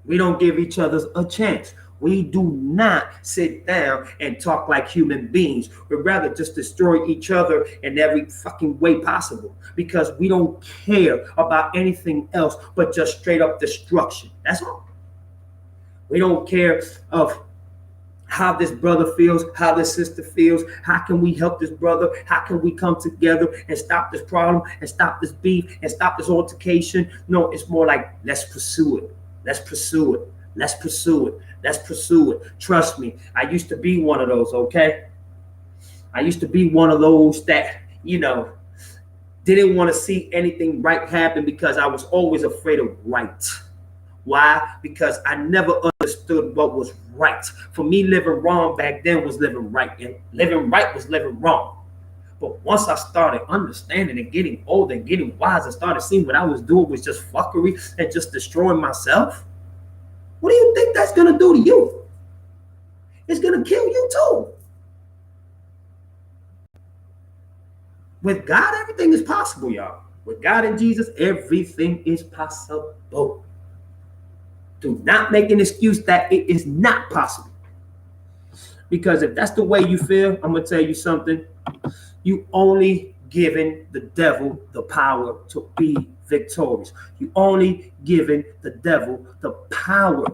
we don't give each other a chance. We do not sit down and talk like human beings. We'd rather just destroy each other in every fucking way possible because we don't care about anything else but just straight up destruction. That's all. We don't care of how this brother feels, how this sister feels. How can we help this brother? How can we come together and stop this problem and stop this beef and stop this altercation? No, it's more like, let's pursue it. Let's pursue it. Let's pursue it. Let's pursue it. Trust me, I used to be one of those, okay? I used to be one of those that, didn't want to see anything right happen because I was always afraid of right. Why? Because I never understood what was right. For me, living wrong back then was living right, and living right was living wrong. But once I started understanding and getting older and getting wise, I started seeing what I was doing was just fuckery and just destroying myself. What do you think that's going to do to you? it's going to kill you too. With God, everything is possible, y'all. With God and Jesus, everything is possible. Do not make an excuse that it is not possible. Because if that's the way you feel, I'm going to tell you something. You only giving the devil the power to be victorious. You only giving the devil the power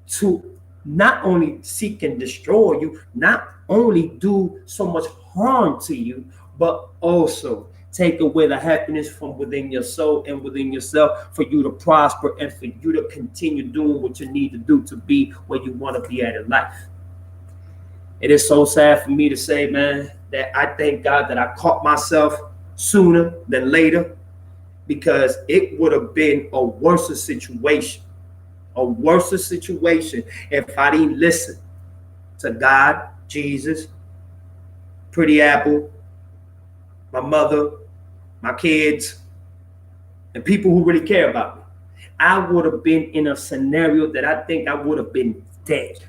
to not only seek and destroy you, not only do so much harm to you, but also take away the happiness from within your soul and within yourself for you to prosper and for you to continue doing what you need to do to be where you want to be at in life. It is so sad for me to say, man, that I thank God that I caught myself sooner than later, because it would have been a worse situation if I didn't listen to God, Jesus, Pretty Apple, my mother, my kids, and people who really care about me. I would have been in a scenario that I think I would have been dead.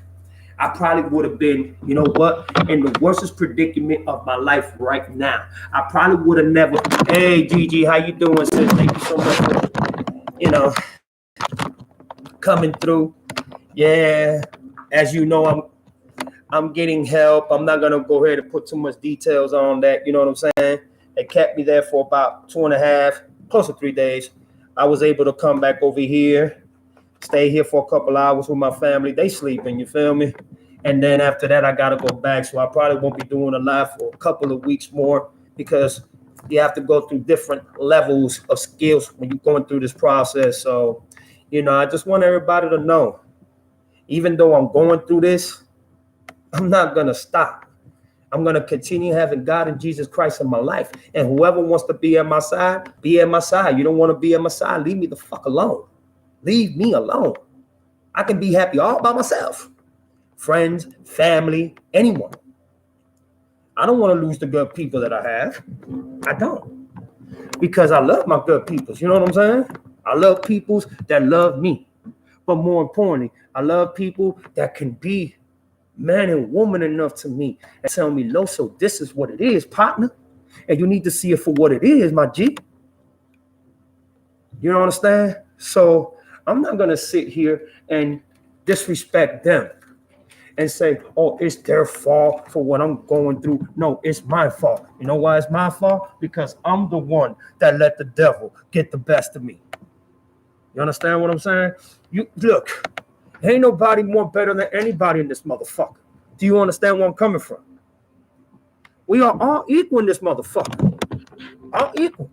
I probably would have been, you know what, in the worstest predicament of my life right now. I probably would have never, hey, Gigi, how you doing, sis? Thank you so much for, coming through. Yeah, as you know, I'm getting help. I'm not gonna go ahead and put too much details on that. You know what I'm saying? They kept me there for about 2.5, close to 3 days. I was able to come back over here, stay here for a couple hours with my family. They sleeping, you feel me? And then after that, I gotta go back. So I probably won't be doing a live for a couple of weeks more, because you have to go through different levels of skills when you're going through this process. So, I just want everybody to know, even though I'm going through this, I'm not going to stop. I'm going to continue having God and Jesus Christ in my life. And whoever wants to be at my side, be at my side. You don't want to be at my side, leave me the fuck alone. Leave me alone. I can be happy all by myself. Friends, family, anyone. I don't want to lose the good people that I have. I don't. Because I love my good people. You know what I'm saying? I love people that love me. But more importantly, I love people that can be man and woman enough to me and tell me, Loso, this is what it is, partner. And you need to see it for what it is, my G. You understand? So I'm not going to sit here and disrespect them and say, oh, it's their fault for what I'm going through. No, it's my fault. You know why it's my fault? Because I'm the one that let the devil get the best of me. You understand what I'm saying? You look, ain't nobody more better than anybody in this motherfucker. Do you understand where I'm coming from? We are all equal in this motherfucker. All equal.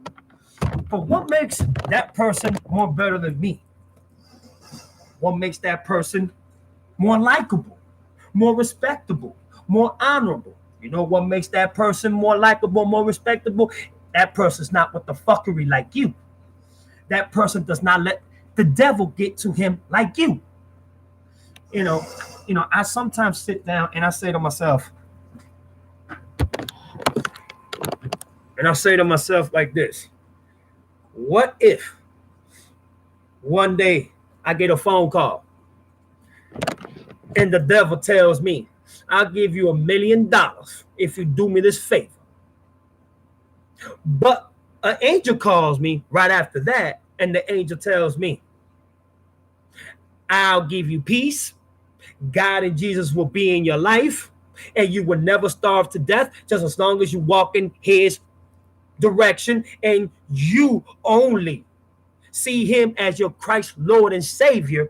But what makes that person more better than me? What makes that person more likable, more respectable, more honorable? You know what makes that person more likable, more respectable? That person's not with the fuckery like you. That person does not let the devil get to him like you. I sometimes sit down and I say to myself, like this: what if one day I get a phone call and the devil tells me, I'll give you $1 million if you do me this favor? But an angel calls me right after that, and the angel tells me, I'll give you peace. God and Jesus will be in your life, and you will never starve to death, just as long as you walk in his direction and you only see him as your Christ, Lord, and Savior.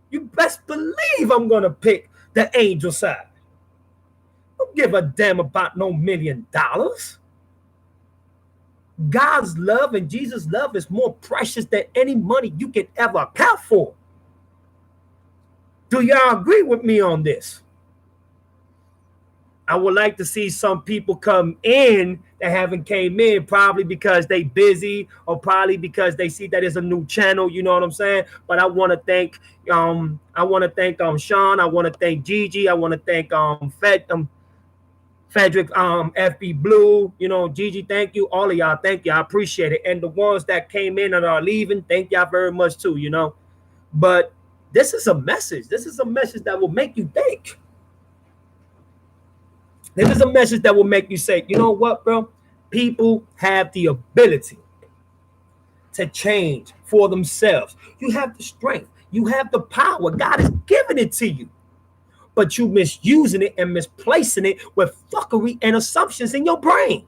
You best believe I'm going to pick the angel side. Don't give a damn about no $1 million. God's love and Jesus' love is more precious than any money you can ever account for. Do y'all agree with me on this? I would like to see some people come in that haven't came in, probably because they busy or probably because they see that it's a new channel. You know what I'm saying? But I want to thank Sean. I want to thank Gigi. I want to thank Frederick, FB Blue, Gigi, thank you. All of y'all, thank you. I appreciate it. And the ones that came in and are leaving, thank y'all very much too, But This is a message. This is a message that will make you think. This is a message that will make you say, you know what, bro? People have the ability to change for themselves. You have the strength. You have the power. God has given it to you. But you misusing it and misplacing it with fuckery and assumptions in your brain.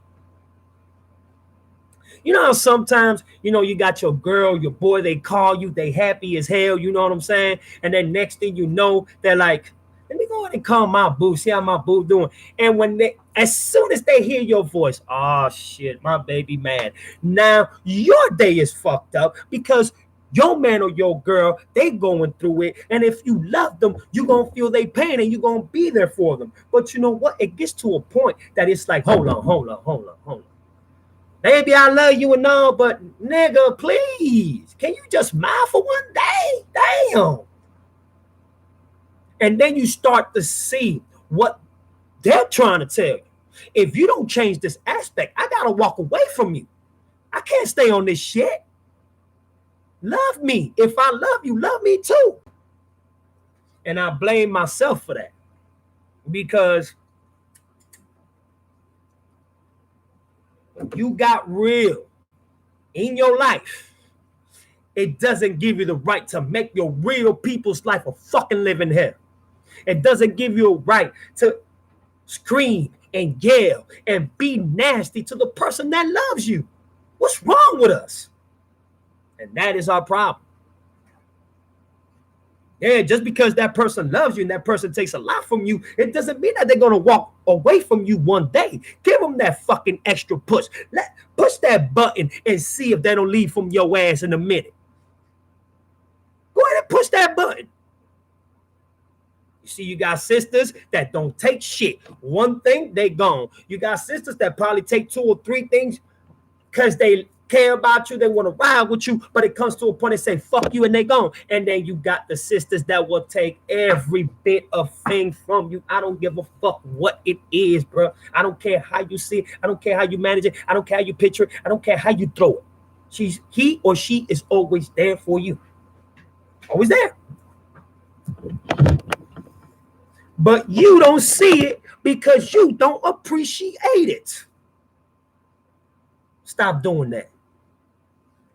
You know how sometimes, you know, you got your girl, your boy, they call you, they happy as hell, you know what I'm saying? And then next thing you know, they're like, let me go ahead and call my boo, see how my boo doing. And when they, as soon as they hear your voice, oh shit, my baby mad. Now your day is fucked up because your man or your girl, they going through it. And if you love them, you going to feel their pain and you going to be there for them. But you know what? It gets to a point that it's like, hold on. Baby, I love you and all, but nigga, please, can you just smile for one day? Damn. And then you start to see what they're trying to tell you. If you don't change this aspect, I got to walk away from you. I can't stay on this shit. Love me. If I love you, love me too. And I blame myself for that because when you got real in your life, it doesn't give you the right to make your real people's life a fucking living hell. It doesn't give you a right to scream and yell and be nasty to the person that loves you. What's wrong with us? And that is our problem. Yeah, just because that person loves you and that person takes a lot from you, it doesn't mean that they're going to walk away from you one day. Give them that fucking extra push. Push that button and see if they don't leave from your ass in a minute. Go ahead and push that button. You see, you got sisters that don't take shit. One thing, they gone. You got sisters that probably take 2 or 3 things because they care about you, they want to ride with you, but it comes to a point and say fuck you and they gone. And then you got the sisters that will take every bit of thing from you. I don't give a fuck what it is, bro. I don't care how you see it. I don't care how you manage it. I don't care how you picture it. I don't care how you throw it. He or she is always there for you. Always there. But you don't see it because you don't appreciate it. Stop doing that.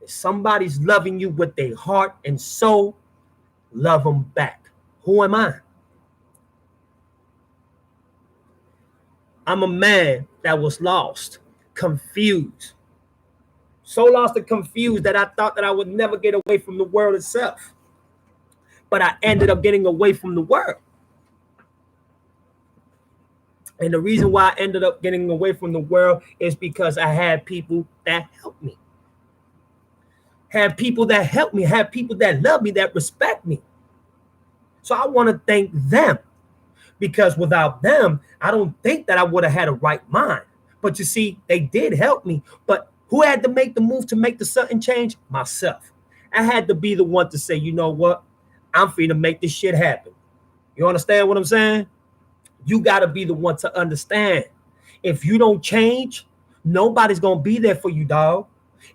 If somebody's loving you with their heart and soul, love them back. Who am I? I'm a man that was lost, confused. So lost and confused that I thought that I would never get away from the world itself. But I ended up getting away from the world. And the reason why I ended up getting away from the world is because I had people that helped me. Had people that help me, had people that love me, that respect me. So I want to thank them because without them, I don't think that I would have had a right mind. But you see, they did help me. But who had to make the move to make the sudden change? Myself. I had to be the one to say, you know what? I'm free to make this shit happen. You understand what I'm saying? You got to be the one to understand. If you don't change, nobody's going to be there for you, dog.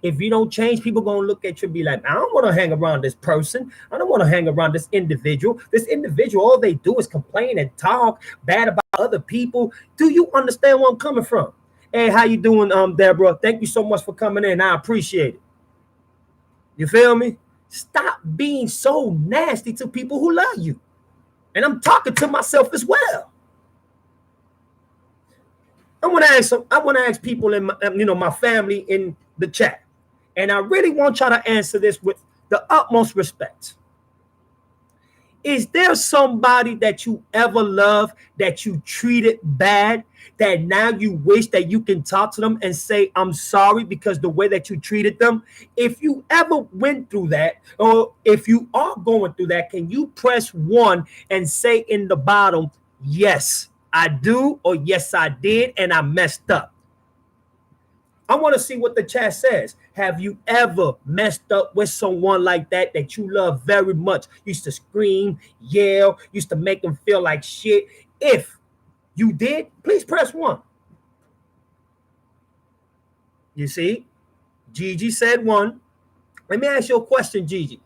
If you don't change, people going to look at you and be like, I don't want to hang around this person. I don't want to hang around this individual. This individual, all they do is complain and talk bad about other people. Do you understand where I'm coming from? Hey, how you doing, Deborah? Thank you so much for coming in. I appreciate it. You feel me? Stop being so nasty to people who love you. And I'm talking to myself as well. I want to ask people in my family in the chat. And I really want y'all to answer this with the utmost respect. Is there somebody that you ever loved that you treated bad that now you wish that you can talk to them and say, I'm sorry because the way that you treated them? If you ever went through that, or if you are going through that, can you press 1 and say in the bottom, yes, I do, or yes, I did, and I messed up? I want to see what the chat says. Have you ever messed up with someone like that you love very much? Used to scream, yell, used to make them feel like shit. If you did, please press 1. You see, Gigi said 1. Let me ask you a question, Gigi.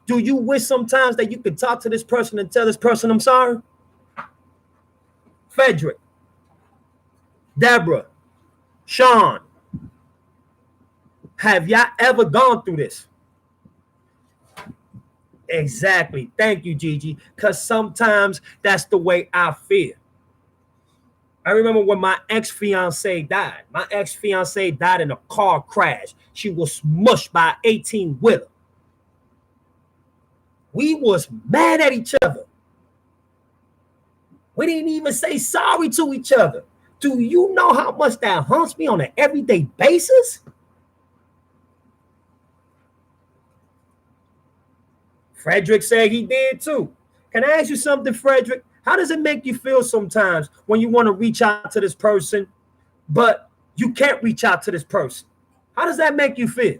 Do you wish sometimes that you could talk to this person and tell this person, I'm sorry? Frederick, Deborah, Sean, have y'all ever gone through this? Exactly. Thank you, Gigi. Because sometimes that's the way I feel. I remember when my ex-fiance died. My ex-fiance died in a car crash. She was smushed by an 18-wheeler. We was mad at each other. We didn't even say sorry to each other. Do you know how much that haunts me on an everyday basis? Frederick said he did too. Can I ask you something, Frederick? How does it make you feel sometimes when you want to reach out to this person, but you can't reach out to this person? How does that make you feel?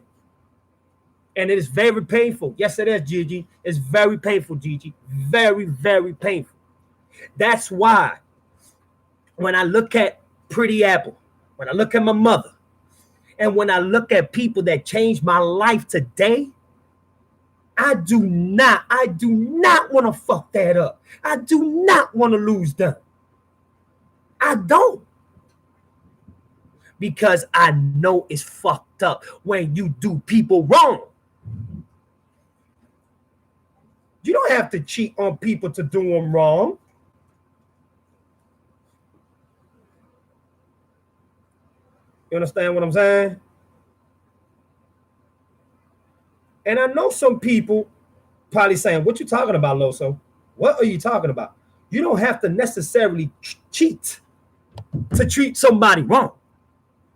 And it is very painful. Yes, it is, Gigi. It's very painful, Gigi. Very, very painful. That's why when I look at Pretty Apple, when I look at my mother, and when I look at people that changed my life today, I do not want to fuck that up. I do not want to lose them. I don't. Because I know it's fucked up when you do people wrong. You don't have to cheat on people to do them wrong. You understand what I'm saying? And I know some people probably saying, what you talking about, Loso? What are you talking about? You don't have to necessarily cheat to treat somebody wrong.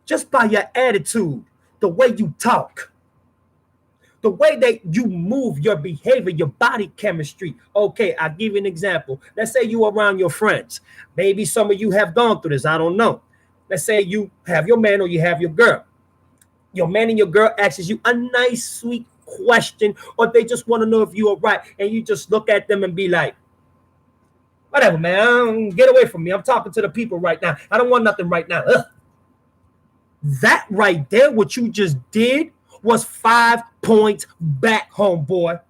Just by your attitude, the way you talk, the way that you move, your behavior, your body chemistry. Okay, I'll give you an example. Let's say you are around your friends. Maybe some of you have gone through this. I don't know. Let's say you have your man or you have your girl. Your man and your girl asks you a nice, sweet question, or they just want to know if you are right, and you just look at them and be like, whatever, man, get away from me. I'm talking to the people right now. I don't want nothing right now. Ugh. That right there, what you just did, was 5 points back, homeboy.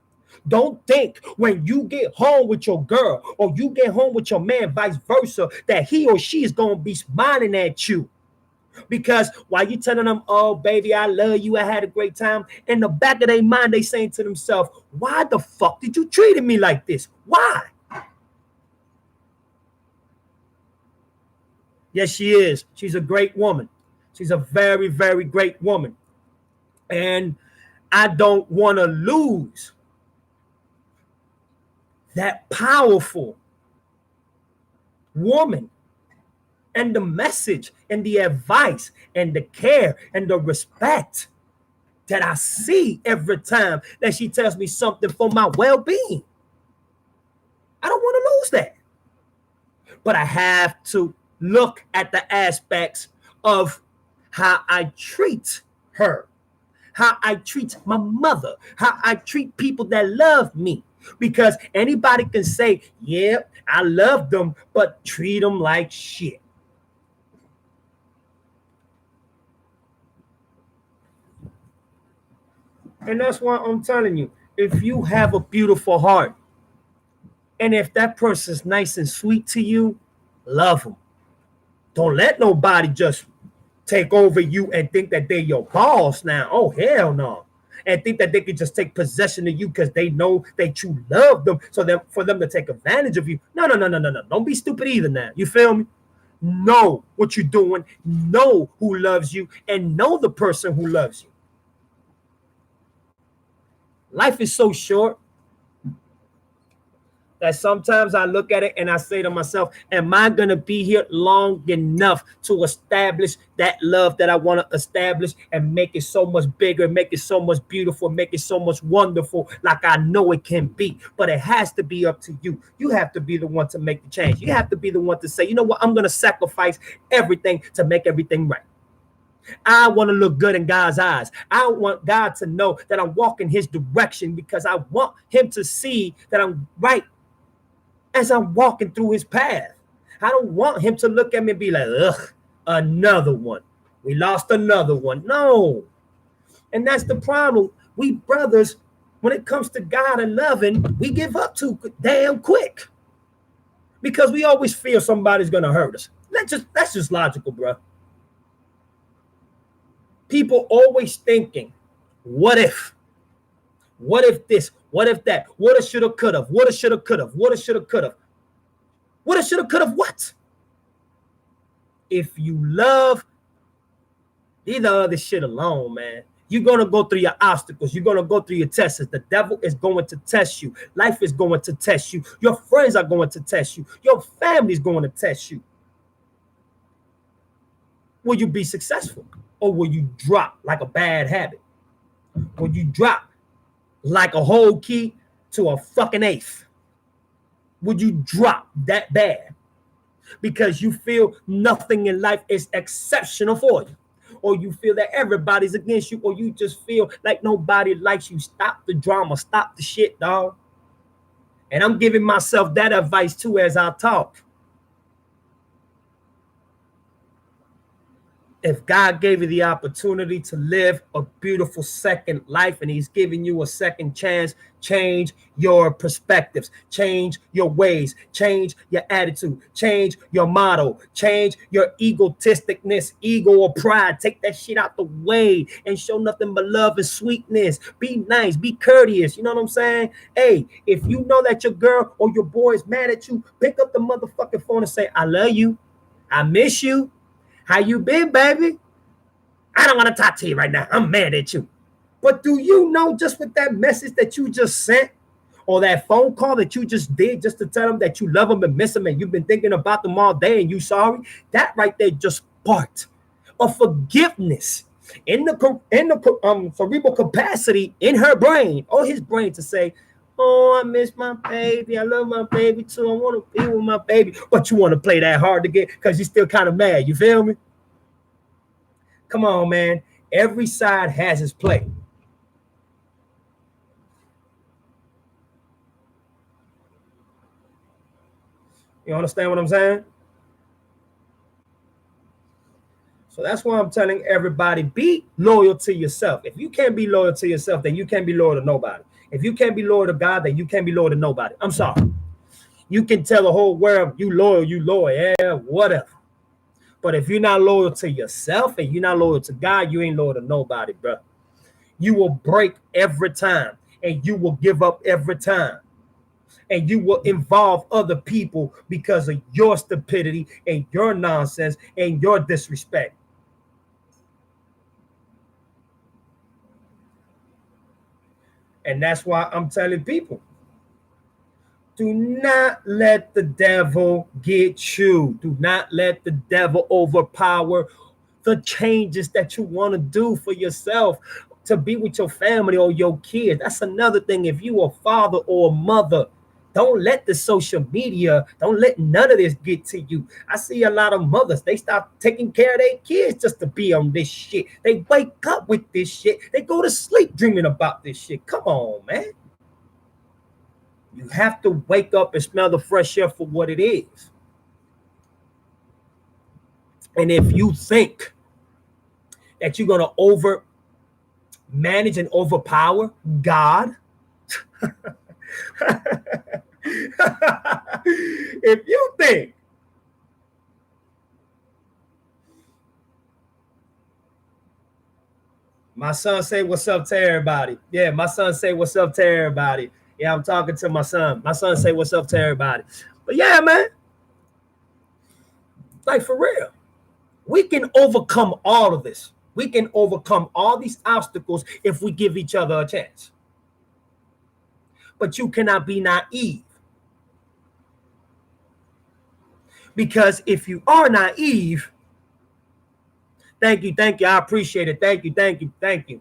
Don't think when you get home with your girl or you get home with your man, vice versa, that he or she is going to be smiling at you. Because while you telling them, oh, baby, I love you, I had a great time, in the back of their mind, they saying to themselves, why the fuck did you treat me like this? Why? Yes, she is. She's a great woman. She's a very, very great woman. And I don't want to lose that powerful woman, and the message and the advice and the care and the respect that I see every time that she tells me something for my well-being. I don't want to lose that. But I have to look at the aspects of how I treat her, how I treat my mother, how I treat people that love me. Because anybody can say, yeah, I love them, but treat them like shit. And that's why I'm telling you, if you have a beautiful heart, and if that person's nice and sweet to you, love them. Don't let nobody just take over you and think that they're your boss now. Oh, hell no. And think that they can just take possession of you because they know that you love them. So that for them to take advantage of you. No. Don't be stupid either now. You feel me? Know what you're doing. Know who loves you and know the person who loves you. Life is so short that sometimes I look at it and I say to myself, am I going to be here long enough to establish that love that I want to establish and make it so much bigger, make it so much beautiful, make it so much wonderful like I know it can be? But it has to be up to you. You have to be the one to make the change. You have to be the one to say, you know what, I'm going to sacrifice everything to make everything right. I want to look good in God's eyes. I want God to know that I'm walking his direction because I want him to see that I'm right as I'm walking through his path. I don't want him to look at me and be like, ugh, another one. We lost another one. No. And that's the problem. We brothers, when it comes to God and loving, we give up too damn quick because we always feel somebody's gonna hurt us. That's just logical, bro. People always thinking, what if? What if this? What if that? Woulda, shoulda, coulda. Woulda, shoulda, coulda. Woulda, shoulda, coulda. Woulda, shoulda, coulda. What? If you love, leave the other shit alone, man. You're going to go through your obstacles. You're going to go through your tests. The devil is going to test you. Life is going to test you. Your friends are going to test you. Your family is going to test you. Will you be successful? Or will you drop like a bad habit? Will you drop like a whole key to a fucking eighth? Would you drop that bad? Because you feel nothing in life is exceptional for you. Or you feel that everybody's against you, or you just feel like nobody likes you. Stop the drama. Stop the shit, dog. And I'm giving myself that advice too as I talk. If God gave you the opportunity to live a beautiful second life and he's giving you a second chance, change your perspectives, change your ways, change your attitude, change your motto, change your egotisticness, ego or pride. Take that shit out the way and show nothing but love and sweetness. Be nice, be courteous. You know what I'm saying? Hey, if you know that your girl or your boy is mad at you, pick up the motherfucking phone and say, I love you. I miss you. How you been, baby? I don't want to talk to you right now. I'm mad at you. But do you know just with that message that you just sent or that phone call that you just did just to tell them that you love them and miss them and you've been thinking about them all day and you sorry? That right there just sparked a forgiveness in the cerebral capacity in her brain or his brain to say, oh, I miss my baby. I love my baby too. I want to be with my baby. But you want to play that hard to get because you're still kind of mad. You feel me? Come on, man. Every side has its play. You understand what I'm saying? So that's why I'm telling everybody, be loyal to yourself. If you can't be loyal to yourself, then you can't be loyal to nobody. If you can't be loyal to God, then you can't be loyal to nobody. I'm sorry. You can tell the whole world you loyal, yeah, whatever. But if you're not loyal to yourself and you're not loyal to God, you ain't loyal to nobody, bro. You will break every time and you will give up every time. And you will involve other people because of your stupidity and your nonsense and your disrespect. And that's why I'm telling people, do not let the devil get you. Do not let the devil overpower the changes that you want to do for yourself, to be with your family or your kids. That's another thing. If you are a father or a mother, don't let the social media, don't let none of this get to you. I see a lot of mothers, they start taking care of their kids just to be on this shit. They wake up with this shit. They go to sleep dreaming about this shit. Come on, man. You have to wake up and smell the fresh air for what it is. And if you think that you're going to over manage and overpower God, if you think my son say what's up to everybody. Yeah, my son say what's up to everybody. Yeah, I'm talking to my son. My son say what's up to everybody. But yeah, man, like for real, we can overcome all of this. We can overcome all these obstacles if we give each other a chance. But you cannot be naive. Because if you are naive, thank you, I appreciate it. Thank you.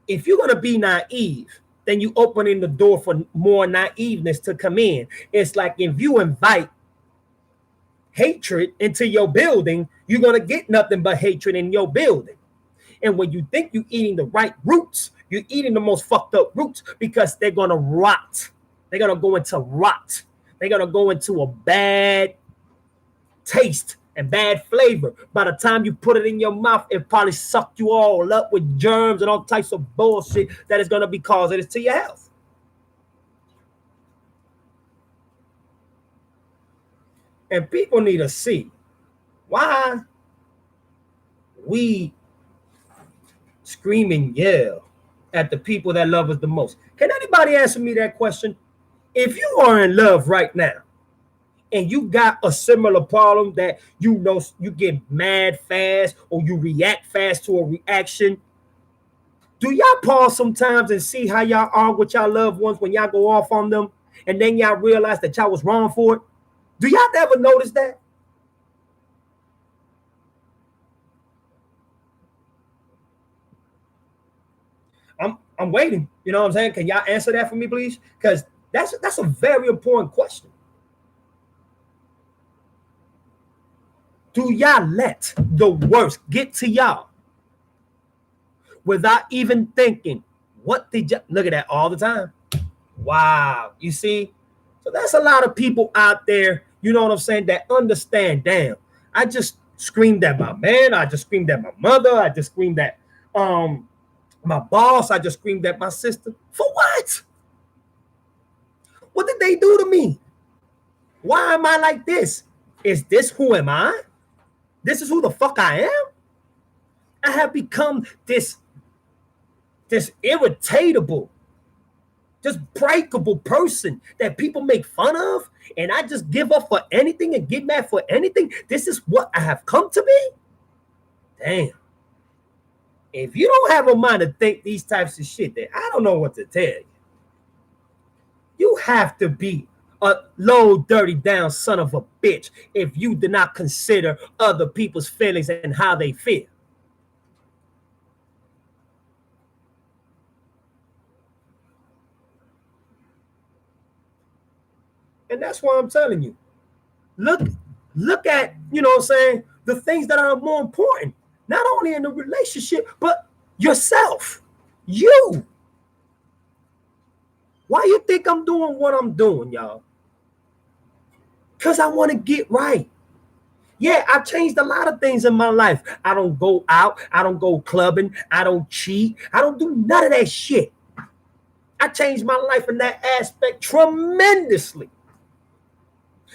If you're going to be naive, then you opening the door for more naiveness to come in. It's like if you invite hatred into your building, you're going to get nothing but hatred in your building. And when you think you're eating the right roots, you're eating the most fucked up roots because they're going to rot. They're going to go into rot. They're going to go into a bad taste and bad flavor. By the time you put it in your mouth, it probably sucked you all up with germs and all types of bullshit that is going to be causing it to your health. And people need to see why we scream and yell at the people that love us the most. Can anybody answer me that question? If you are in love right now and you got a similar problem that you know you get mad fast or you react fast to a reaction, do y'all pause sometimes and see how y'all are with y'all loved ones when y'all go off on them and then y'all realize that y'all was wrong for it? Do y'all ever notice that? I'm waiting. You know what I'm saying? Can y'all answer that for me, please? Because that's a very important question. Do y'all let the worst get to y'all without even thinking, what did you look at that all the time? Wow. You see? So that's a lot of people out there, you know what I'm saying, that understand, damn, I just screamed at my man, I just screamed at my mother, I just screamed at my boss, I just screamed at my sister. For what? What did they do to me? Why am I like this? Is this who am I? This is who the fuck I am? I have become this irritatable, just breakable person that people make fun of, and I just give up for anything and get mad for anything. This is what I have come to be? Damn. If you don't have a mind to think these types of shit, then I don't know what to tell you. You have to be a low, dirty down son of a bitch if you do not consider other people's feelings and how they feel. And that's why I'm telling you, look at, you know what I'm saying, the things that are more important, not only in the relationship, but yourself, you. Why you think I'm doing what I'm doing, y'all? Because I want to get right. Yeah, I've changed a lot of things in my life. I don't go out. I don't go clubbing. I don't cheat. I don't do none of that shit. I changed my life in that aspect tremendously.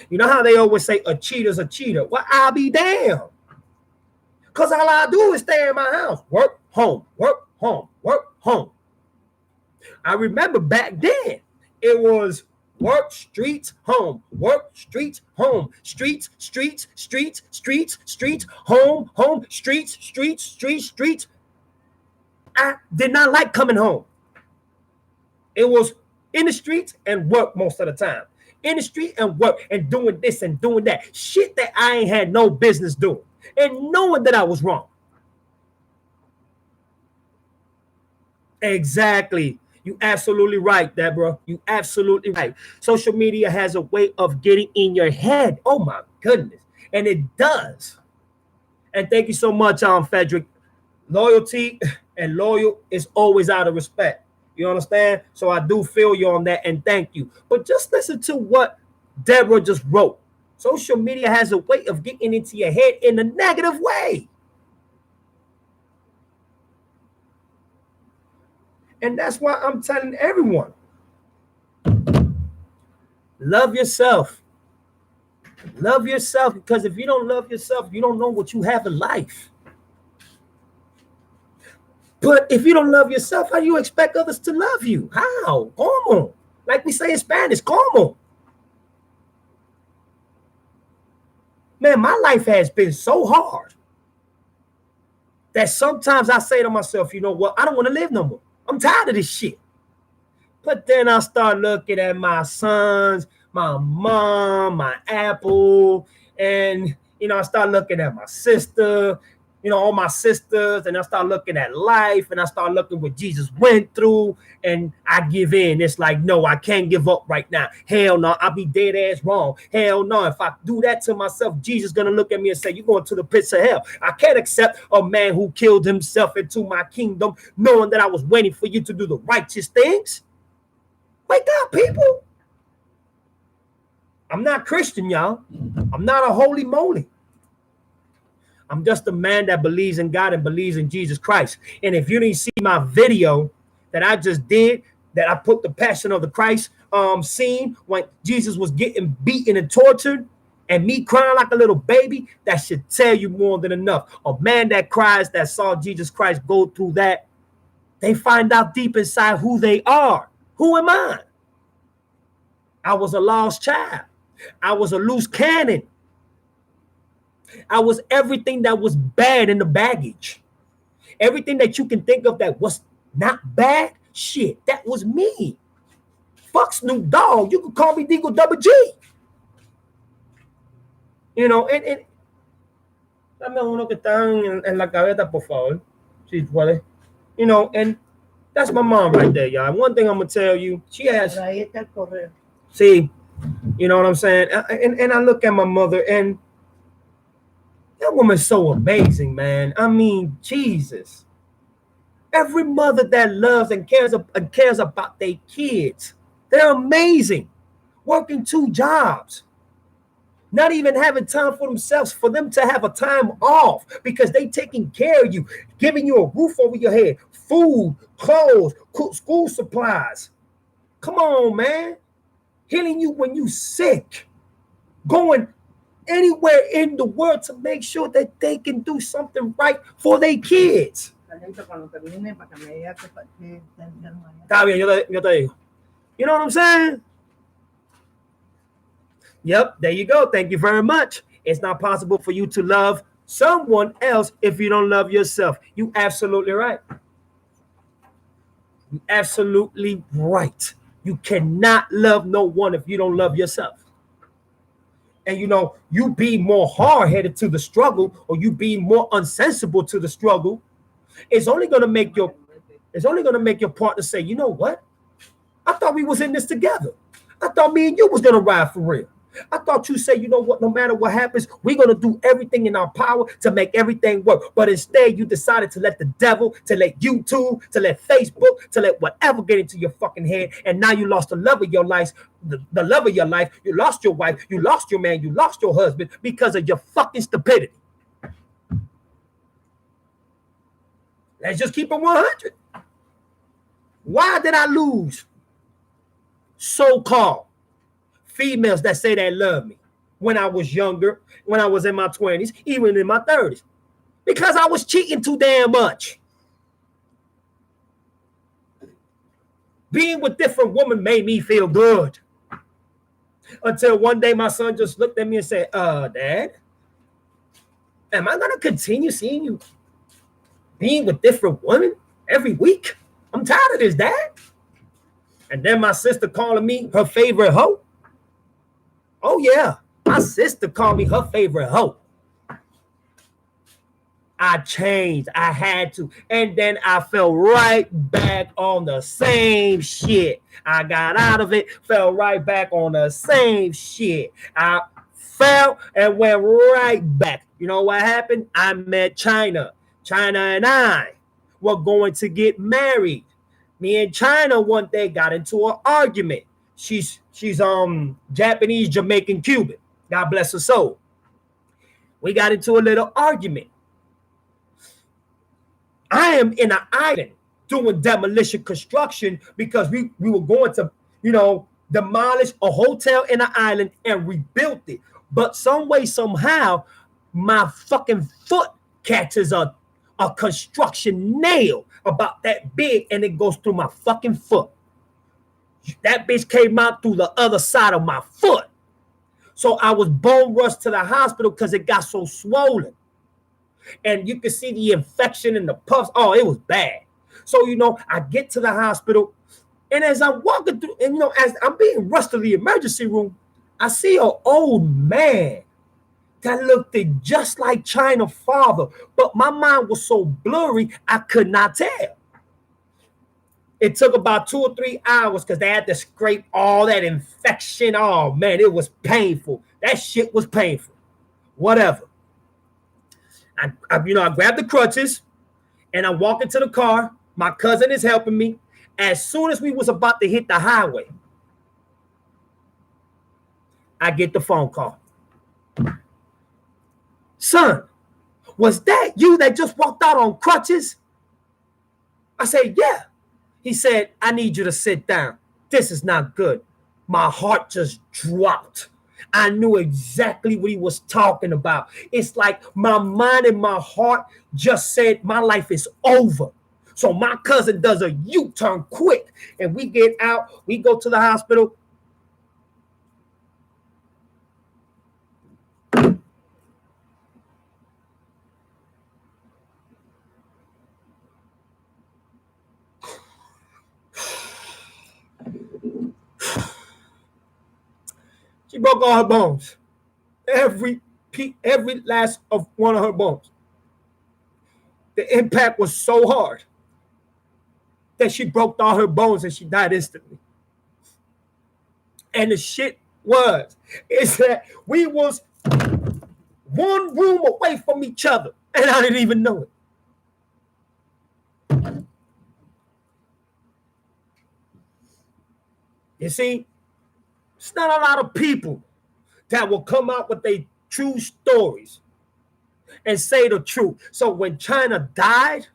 You know how they always say a cheater's a cheater? Well, I'll be damned. Because all I do is stay in my house. Work, home, work, home, work, home. I remember back then, it was work, streets, home, work, streets, home, streets, streets, streets, streets, streets, home, home, streets, streets, streets, streets. I did not like coming home. It was in the streets and work most of the time. In the street and work and doing this and doing that. Shit that I ain't had no business doing. And knowing that I was wrong. Exactly. You absolutely right, Deborah. You absolutely right. Social media has a way of getting in your head. Oh my goodness. And it does. And thank you so much, Frederick. Loyalty and loyal is always out of respect. You understand? So I do feel you on that, and thank you. But just listen to what Deborah just wrote. Social media has a way of getting into your head in a negative way. And that's why I'm telling everyone, love yourself. Love yourself, because if you don't love yourself, you don't know what you have in life. But if you don't love yourself, how do you expect others to love you? How? ¿Cómo? Like we say in Spanish, ¿cómo? Man, my life has been so hard that sometimes I say to myself, you know what? I don't want to live no more. I'm tired of this shit. But then I start looking at my sons, my mom, my Apple, and, you know, I start looking at my sister, you know, all my sisters, and I start looking at life, and I start looking what Jesus went through, and I give in. It's like, no, I can't give up right now. Hell no, I'll be dead ass wrong. Hell no, if I do that to myself, Jesus gonna look at me and say, you're going to the pits of hell. I can't accept a man who killed himself into my kingdom, knowing that I was waiting for you to do the righteous things. Wake up, people. I'm not Christian, y'all. I'm not a holy moly. I'm just a man that believes in God and believes in Jesus Christ. And if you didn't see my video that I just did, that I put the Passion of the Christ scene when Jesus was getting beaten and tortured, and me crying like a little baby, that should tell you more than enough. A man that cries, that saw Jesus Christ go through that, they find out deep inside who they are. Who am I? I was a lost child. I was a loose cannon. I was everything that was bad in the baggage. Everything that you can think of that was not bad, shit, that was me. Fuck Snoop Dogg. You could call me Deagle Double G. You know, and dame uno que está en la cabeza, por favor. Si puede. You know, and that's my mom right there, y'all. One thing I'm gonna tell you, she has. See, you know what I'm saying? And I look at my mother, and that woman's so amazing, man. I mean, Jesus. Every mother that loves and cares about their kids, they're amazing. Working 2 jobs. Not even having time for themselves, for them to have a time off because they taking care of you, giving you a roof over your head, food, clothes, school supplies. Come on, man. Healing you when you sick. Going anywhere in the world to make sure that they can do something right for their kids. Está bien, yo te digo. You know what I'm saying? Yep, there you go. Thank you very much. It's not possible for you to love someone else if you don't love yourself. You absolutely right. You absolutely right. You cannot love no one if you don't love yourself. And you know, you be more hard-headed to the struggle, or you be more unsensible to the struggle, it's only gonna make your partner say, you know what? I thought we was in this together. I thought me and you was gonna ride for real. I thought you say, you know what, no matter what happens, we're going to do everything in our power to make everything work. But instead, you decided to let the devil, to let YouTube, to let Facebook, to let whatever get into your fucking head. And now you lost the love of your life, the love of your life. You lost your wife. You lost your man. You lost your husband because of your fucking stupidity. Let's just keep it 100. Why did I lose so-called females that say they love me when I was younger, when I was in my 20s, even in my 30s? Because I was cheating too damn much. Being with different women made me feel good. Until one day my son just looked at me and said, Dad, am I going to continue seeing you being with different women every week? I'm tired of this, Dad. And then my sister calling me her favorite hoe. Oh, yeah. My sister called me her favorite hoe. I changed. I had to. And then I fell right back on the same shit. I got out of it, fell right back on the same shit. I fell and went right back. You know what happened? I met China. China and I were going to get married. Me and China one day got into an argument. She's Japanese, Jamaican, Cuban. God bless her soul. We got into a little argument. I am in an island doing demolition construction because we were going to, demolish a hotel in an island and rebuild it. But some way, somehow, my fucking foot catches a construction nail about that big and it goes through my fucking foot. That bitch came out through the other side of my foot. So I was bone rushed to the hospital because it got so swollen. And you could see the infection and the pus. Oh, it was bad. So, I get to the hospital. And as I'm walking through, and, as I'm being rushed to the emergency room, I see an old man that looked just like China's father. But my mind was so blurry, I could not tell. It took about 2 or 3 hours because they had to scrape all that infection. Oh, man, it was painful. That shit was painful. Whatever. I grabbed the crutches and I walk into the car. My cousin is helping me. As soon as we was about to hit the highway, I get the phone call. Son, was that you that just walked out on crutches? I said, yeah. He said, I need you to sit down. This is not good. My heart just dropped. I knew exactly what he was talking about. It's like my mind and my heart just said, my life is over. So my cousin does a U-turn quick, and we get out. We go to the hospital. She broke all her bones. Every last of one of her bones. The impact was so hard that she broke all her bones and she died instantly. And the shit is that we was one room away from each other, and I didn't even know it. You see, it's not a lot of people that will come out with their true stories and say the truth. So when China died,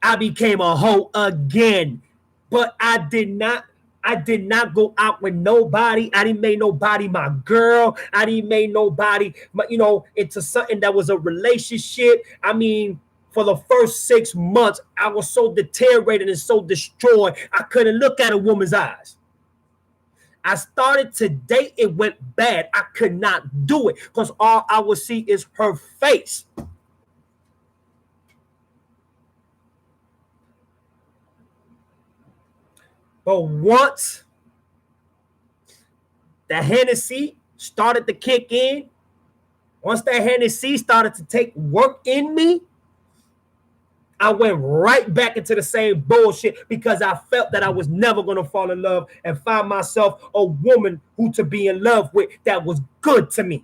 I became a hoe again. But I did not go out with nobody. I didn't make nobody my girl. I didn't make nobody, into something that was a relationship. I mean, for the first 6 months, I was so deteriorated and so destroyed, I couldn't look at a woman's eyes. I started to date, it went bad. I could not do it because all I would see is her face. But once the Hennessy started to kick in, once that Hennessy started to take work in me, I went right back into the same bullshit because I felt that I was never going to fall in love and find myself a woman who to be in love with that was good to me.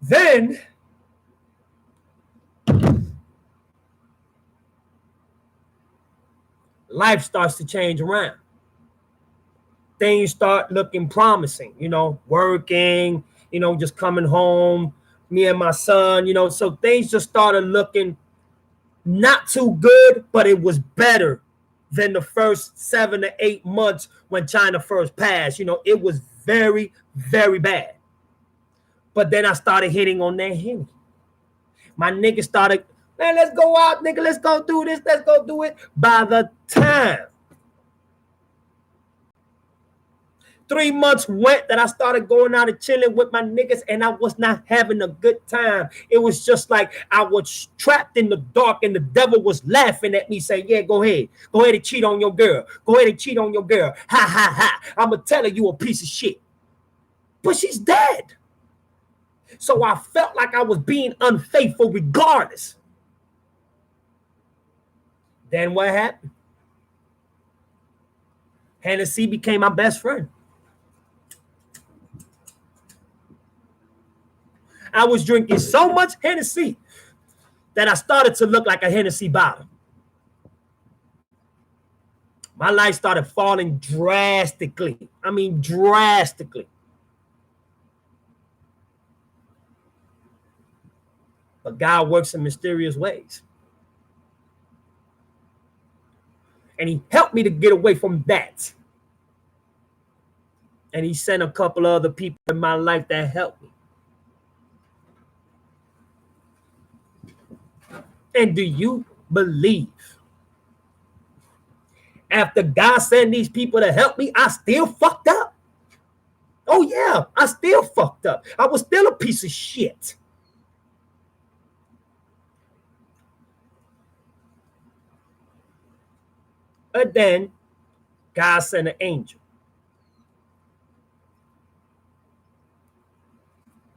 Then life starts to change around. Things start looking promising, working, just coming home, me and my son, so things just started looking not too good, but it was better than the first 7 to 8 months when China first passed. It was very, very bad. But then I started hitting on that Henny. My nigga started, man, let's go out, nigga, let's go do this, let's go do it. By the time 3 months went that I started going out and chilling with my niggas, and I was not having a good time. It was just like I was trapped in the dark and the devil was laughing at me saying, yeah, go ahead and cheat on your girl. Go ahead and cheat on your girl. Ha, ha, ha. I'm going to tell her you a piece of shit. But she's dead. So I felt like I was being unfaithful regardless. Then what happened? Hennessy became my best friend. I was drinking so much Hennessy that I started to look like a Hennessy bottle. My life started falling drastically. I mean, drastically. But God works in mysterious ways. And he helped me to get away from that. And he sent a couple of other people in my life that helped me. And do you believe after God sent these people to help me, I still fucked up? Oh, yeah, I still fucked up. I was still a piece of shit. But then God sent an angel.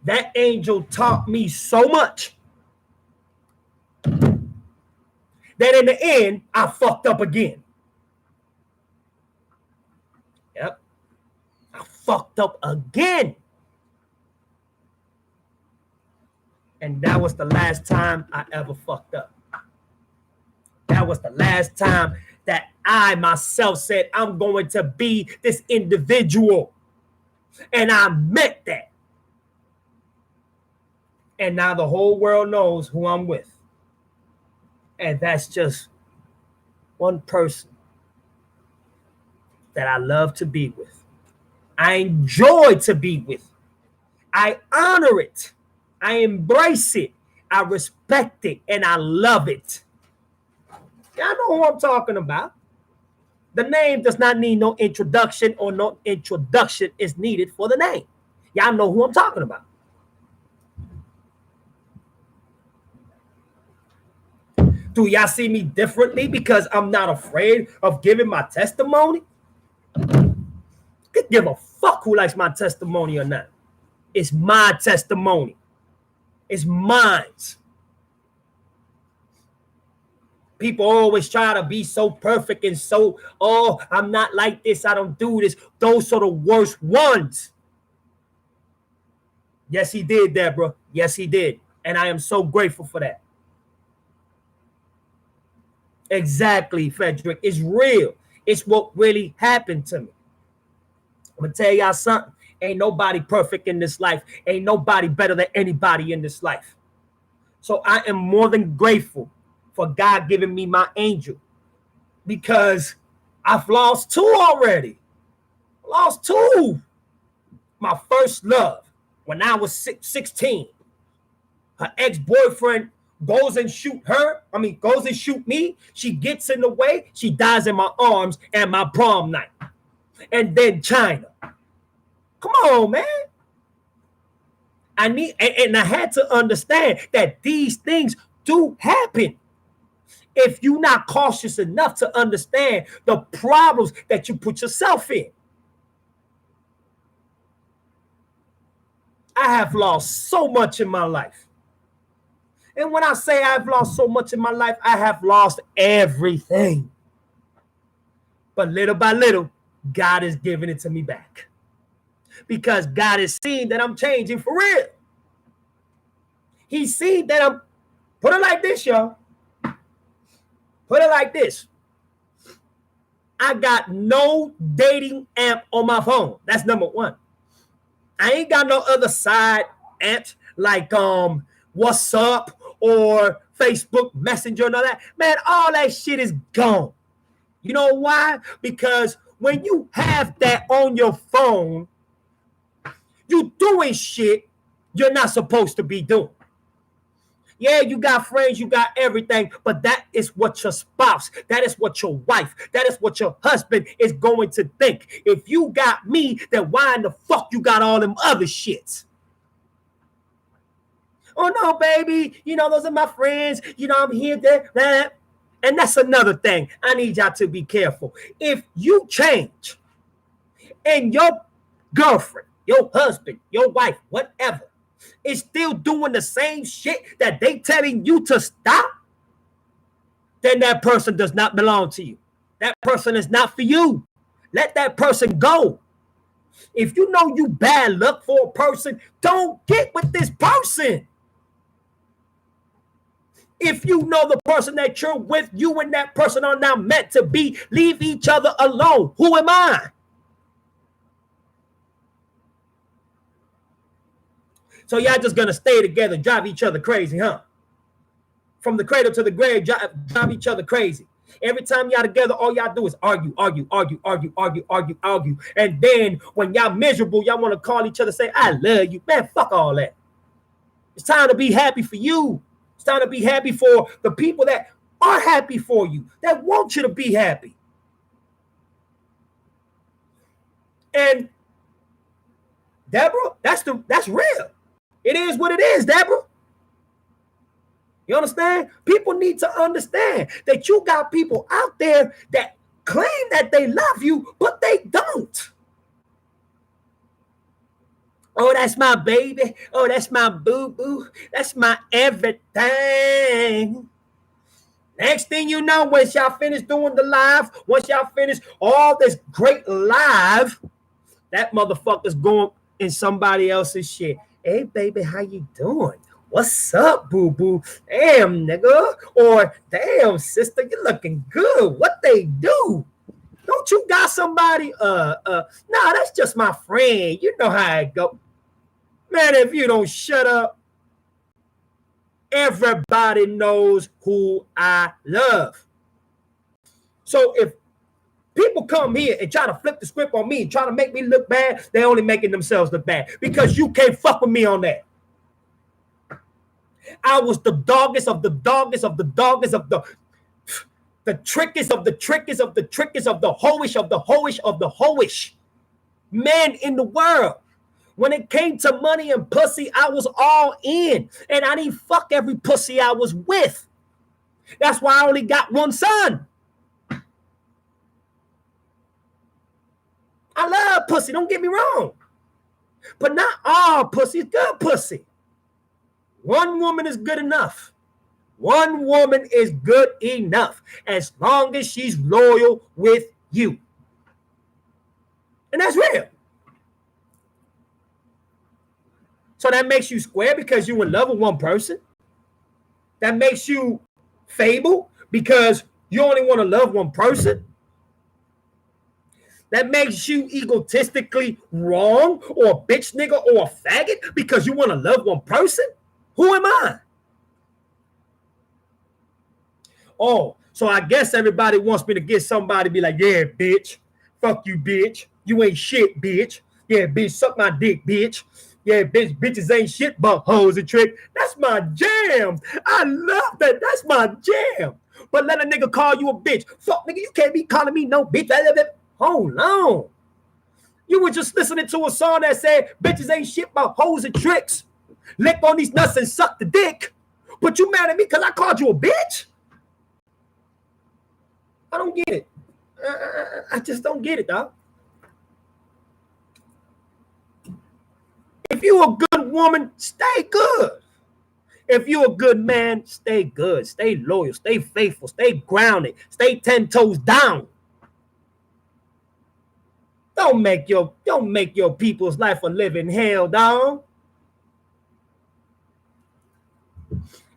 That angel taught me so much that in the end, I fucked up again. Yep. I fucked up again. And that was the last time I ever fucked up. That was the last time that I myself said, I'm going to be this individual. And I meant that. And now the whole world knows who I'm with. And that's just one person that I love to be with. I enjoy to be with. I honor it. I embrace it. I respect it. And I love it. Y'all know who I'm talking about. The name does not need no introduction, or no introduction is needed for the name. Y'all know who I'm talking about. Do y'all see me differently because I'm not afraid of giving my testimony? Could give a fuck who likes my testimony or not. It's my testimony. It's mine. People always try to be so perfect and so, oh, I'm not like this, I don't do this. Those are the worst ones. Yes, he did, Deborah. Yes, he did. And I am so grateful for that. Exactly, Frederick. It's real. It's what really happened to me. I'm going to tell y'all something. Ain't nobody perfect in this life. Ain't nobody better than anybody in this life. So I am more than grateful for God giving me my angel, because I've lost 2 already. Lost 2. My first love when I was 16. Her ex-boyfriend goes and shoot me. She gets in the way. She dies in my arms at my prom night. And then China. Come on, man. And I had to understand that these things do happen. If you're not cautious enough to understand the problems that you put yourself in. I have lost so much in my life. And when I say I've lost so much in my life, I have lost everything. But little by little, God is giving it to me back. Because God has seen that I'm changing for real. He's seen that I'm, put it like this, y'all. Put it like this. I got no dating app on my phone. That's number 1. I ain't got no other side apps like WhatsApp or Facebook Messenger and all that. Man, all that shit is gone. You know why? Because when you have that on your phone, you doing shit you're not supposed to be doing. Yeah, you got friends, you got everything, but that is what your spouse, that is what your wife, that is what your husband is going to think. If you got me, then why in the fuck you got all them other shits? Oh, no, baby, those are my friends. I'm here, there. And that's another thing. I need y'all to be careful. If you change and your girlfriend, your husband, your wife, whatever, is still doing the same shit that they telling you to stop, then that person does not belong to you. That person is not for you. Let that person go. If you know you bad luck for a person, don't get with this person. If you know the person that you're with, you and that person are not meant to be, leave each other alone. Who am I? So y'all just gonna stay together, drive each other crazy, huh? From the cradle to the grave, drive each other crazy. Every time y'all together, all y'all do is argue. And then when y'all miserable, y'all want to call each other, say, I love you. Man, fuck all that. It's time to be happy for you. It's time to be happy for the people that are happy for you, that want you to be happy. And Deborah, that's real. It is what it is, Deborah. You understand? People need to understand that you got people out there that claim that they love you, but they don't. Oh, that's my baby. Oh, that's my boo-boo. That's my everything. Next thing you know, once y'all finish doing the live, once y'all finish all this great live, that motherfucker's going in somebody else's shit. Hey, baby, how you doing? What's up, boo-boo? Damn, nigga. Or, damn, sister, you looking good. What they do? Don't you got somebody? Nah, that's just my friend. You know how it go. Man, if you don't shut up, Everybody knows who I love. So if people come here and try to flip the script on me, try to make me look bad, they're only making themselves look bad, because you can't fuck with me on that. I was the doggest of the doggest of the doggest of the trickiest of the trickiest of the trickiest of the hoish of the hoish of the hoish man in the world. When it came to money and pussy, I was all in, and I didn't fuck every pussy I was with. That's why I only got one son. I love pussy, don't get me wrong, but not all pussy is good pussy. One woman is good enough. One woman is good enough as long as she's loyal with you. And that's real. So that makes you square because you're in love with one person. That makes you fable because you only want to love one person. That makes you egotistically wrong, or a bitch nigga, or a faggot because you want to love one person. Who am I? Oh, so I guess everybody wants me to get somebody to be like, yeah, bitch. Fuck you, bitch. You ain't shit, bitch. Yeah, bitch, suck my dick, bitch. Yeah, bitch, bitches ain't shit but hoes and trick. That's my jam. I love that. That's my jam. But let a nigga call you a bitch. Fuck, nigga, you can't be calling me no bitch. Hold on. You were just listening to a song that said bitches ain't shit but hoes and tricks. Lick on these nuts and suck the dick. But you mad at me because I called you a bitch? I don't get it. I just don't get it, dog. If you're a good woman, stay good. If you're a good man, stay good. Stay loyal. Stay faithful. Stay grounded. Stay 10 toes down. Don't make your people's life a living hell, dog.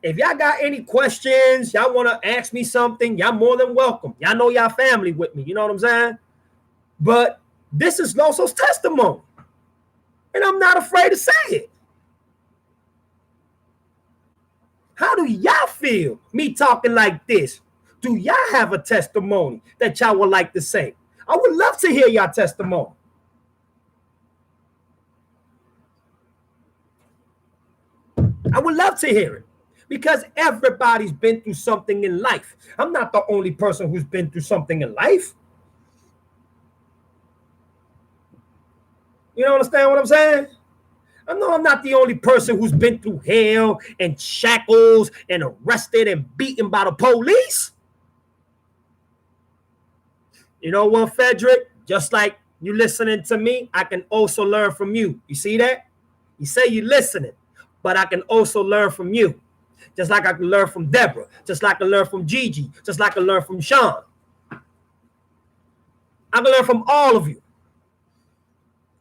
If y'all got any questions, y'all want to ask me something, y'all more than welcome. Y'all know y'all family with me. You know what I'm saying? But this is Loso's testimony. And I'm not afraid to say it. How do y'all feel me talking like this? Do y'all have a testimony that y'all would like to say? I would love to hear y'all testimony. I would love to hear it. Because everybody's been through something in life. I'm not the only person who's been through something in life. You understand what I'm saying? I know I'm not the only person who's been through hell and shackles and arrested and beaten by the police. You know what, Frederick? Just like you listening to me, I can also learn from you. You see that? You say you're listening, but I can also learn from you. Just like I can learn from Deborah. Just like I can learn from Gigi. Just like I can learn from Sean. I can learn from all of you.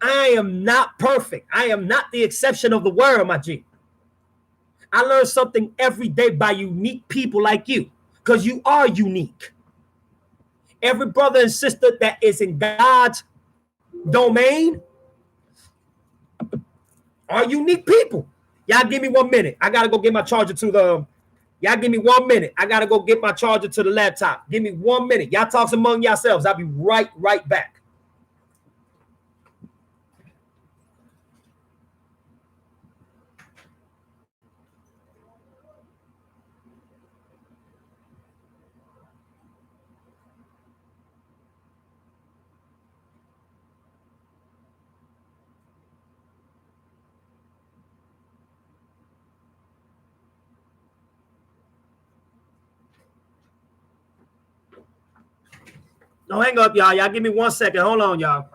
I am not perfect. I am not the exception of the world, my G. I learn something every day by unique people like you, because you are unique. Every brother and sister that is in God's domain are unique people. Y'all give me 1 minute. I got to go get my charger to the... Y'all give me 1 minute. I got to go get my charger to the laptop. Give me 1 minute. Y'all talk among yourselves. I'll be right back. Don't hang up, y'all. Y'all give me 1 second. Hold on, y'all.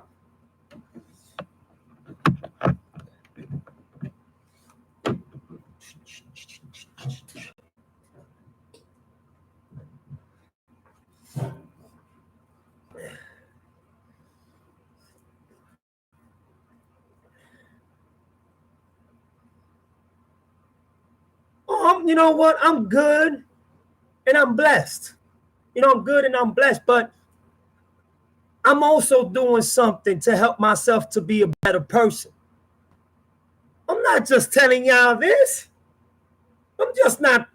You know what? I'm good and I'm blessed. I'm good and I'm blessed, but I'm also doing something to help myself to be a better person. I'm not just telling y'all this. I'm just not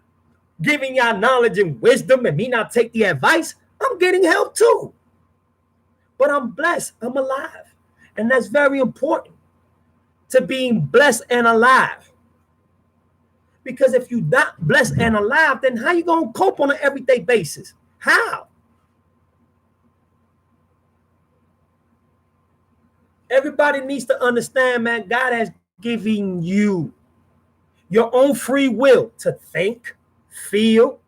giving y'all knowledge and wisdom and me not take the advice. I'm getting help too. But I'm blessed. I'm alive. And that's very important, to being blessed and alive. Because if you're not blessed and alive, then how you going to cope on an everyday basis? How? Everybody needs to understand, man, God has given you your own free will to think, feel,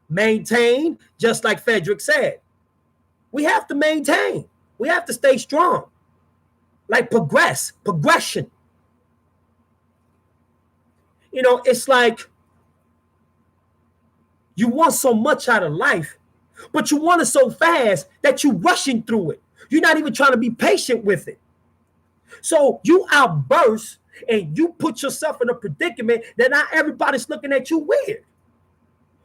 maintain, just like Frederick said. We have to maintain. We have to stay strong. Like progression. You know, it's like you want so much out of life, but you want it so fast that you're rushing through it. You're not even trying to be patient with it. So you outburst and you put yourself in a predicament that now everybody's looking at you weird.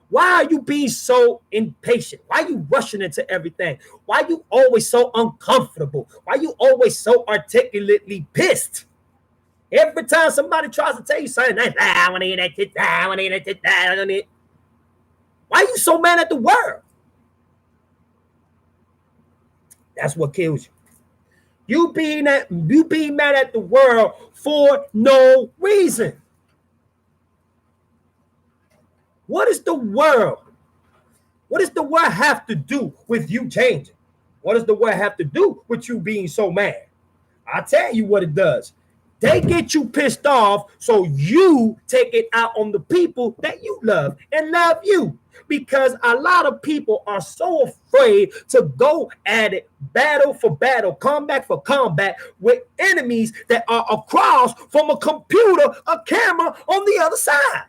Why are you being so impatient? Why are you rushing into everything? Why are you always so uncomfortable? Why are you always so articulately pissed? Every time somebody tries to tell you something, I want to hear that shit, I want to hear that shit, I want to hear. Why are you so mad at the world? That's what kills you. You being mad at the world for no reason. What does the world have to do with you changing? What does the world have to do with you being so mad? I'll tell you what it does. They get you pissed off, so you take it out on the people that you love and love you. Because a lot of people are so afraid to go at it, battle for battle, combat for combat, with enemies that are across from a computer, a camera on the other side.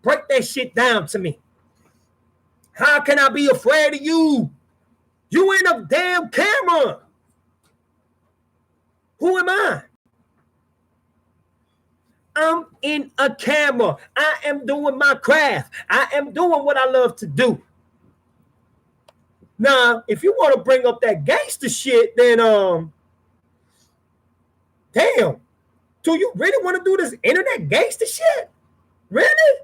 Break that shit down to me. How can I be afraid of you? You ain't a damn camera. Who am I? I'm in a camera. I am doing my craft. I am doing what I love to do. Now, if you want to bring up that gangster shit, then damn. Do you really want to do this internet gangster shit? Really?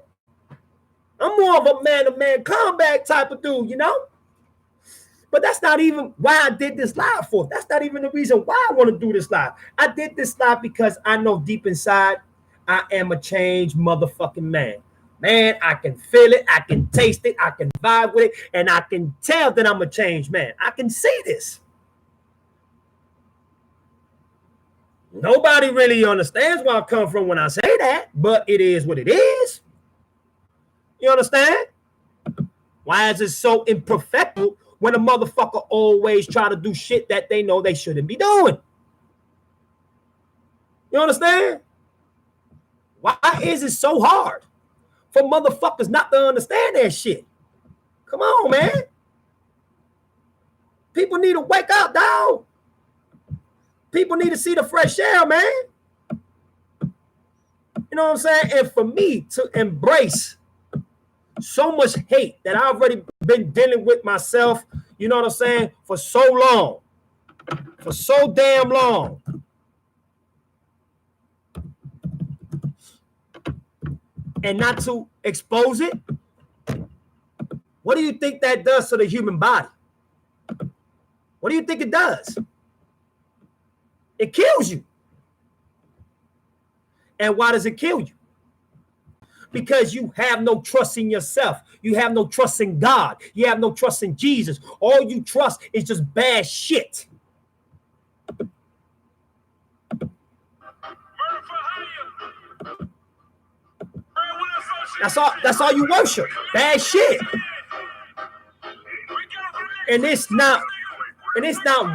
I'm more of a man-to-man combat type of dude, you know? But that's not even why I did this live for. That's not even the reason why I want to do this live. I did this live because I know deep inside I am a changed motherfucking man. Man, I can feel it. I can taste it. I can vibe with it. And I can tell that I'm a changed man. I can see this. Nobody really understands where I come from when I say that, but it is what it is. You understand? Why is it so imperfect when a motherfucker always try to do shit that they know they shouldn't be doing? You understand? Why is it so hard for motherfuckers not to understand that shit? Come on, man. People need to wake up, dog. People need to see the fresh air, man. You know what I'm saying? And for me to embrace so much hate that I've already been dealing with myself, you know what I'm saying, for so long, for so damn long. And not to expose it, what do you think that does to the human body? What do you think it does? It kills you. And why does it kill you? Because you have no trust in yourself. You have no trust in God. You have no trust in Jesus. All you trust is just bad shit. That's all you worship. Bad shit. And it's not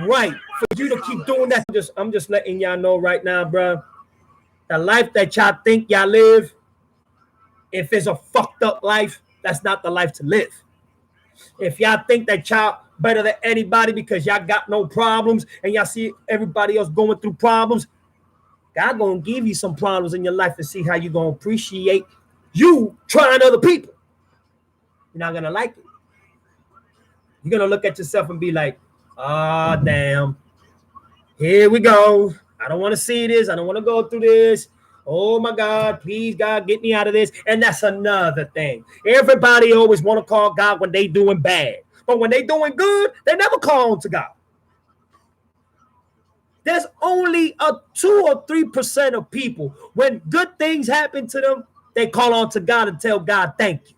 right for you to keep doing that. I'm just letting y'all know right now, bro. The life that y'all think y'all live, if it's a fucked up life, that's not the life to live. If y'all think that y'all better than anybody because y'all got no problems and y'all see everybody else going through problems, God gonna give you some problems in your life to see how you gonna appreciate you trying other people. You're not gonna like it. You're gonna look at yourself and be like, ah, damn, here we go. I don't want to see this. I don't want to go through this. Oh my God, please God, get me out of this. And that's another thing. Everybody always want to call God when they doing bad. But when they doing good, they never call on to God. There's only a 2 or 3% of people, when good things happen to them, they call on to God and tell God, thank you.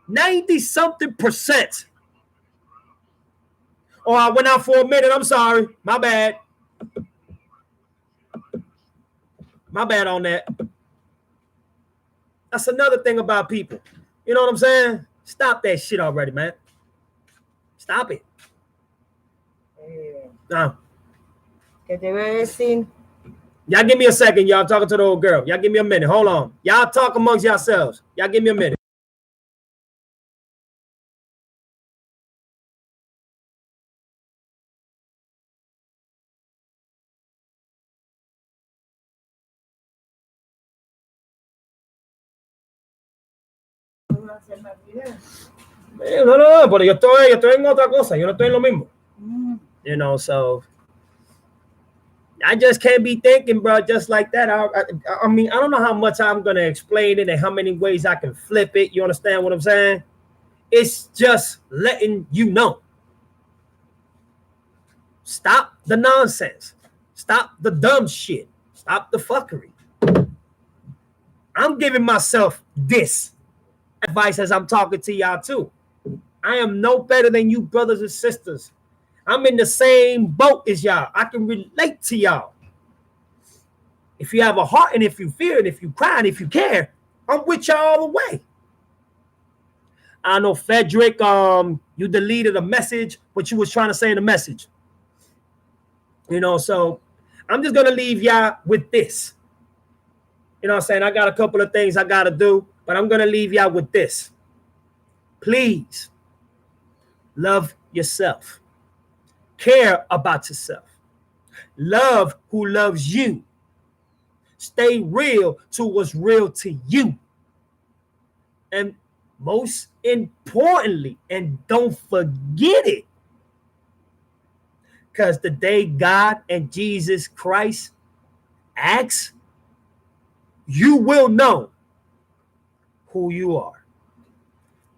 90-something%. Oh, I went out for a minute. I'm sorry. My bad. My bad on that. That's another thing about people. You know what I'm saying? Stop that shit already, man. Stop it. No. ¿Qué te voy a decir? Y'all give me a second, y'all. I'm talking to the old girl. Y'all give me a minute. Hold on. Y'all talk amongst yourselves. Y'all give me a minute. No, pero yo estoy en otra cosa. Yo no estoy en lo mismo. You know, so I just can't be thinking, bro, just like that. I mean, I don't know how much I'm going to explain it and how many ways I can flip it. You understand what I'm saying? It's just letting you know. Stop the nonsense. Stop the dumb shit. Stop the fuckery. I'm giving myself this advice as I'm talking to y'all too. I am no better than you brothers and sisters. I'm in the same boat as y'all. I can relate to y'all. If you have a heart and if you fear and if you cry and if you care, I'm with y'all all the way. I know, Frederick, you deleted a message, what you was trying to say in the message. You know, so I'm just going to leave y'all with this. You know what I'm saying? I got a couple of things I got to do, but I'm going to leave y'all with this. Please love yourself. Care about yourself. Love who loves you. Stay real to what's real to you. And most importantly, and don't forget it, because the day God and Jesus Christ acts, you will know who you are.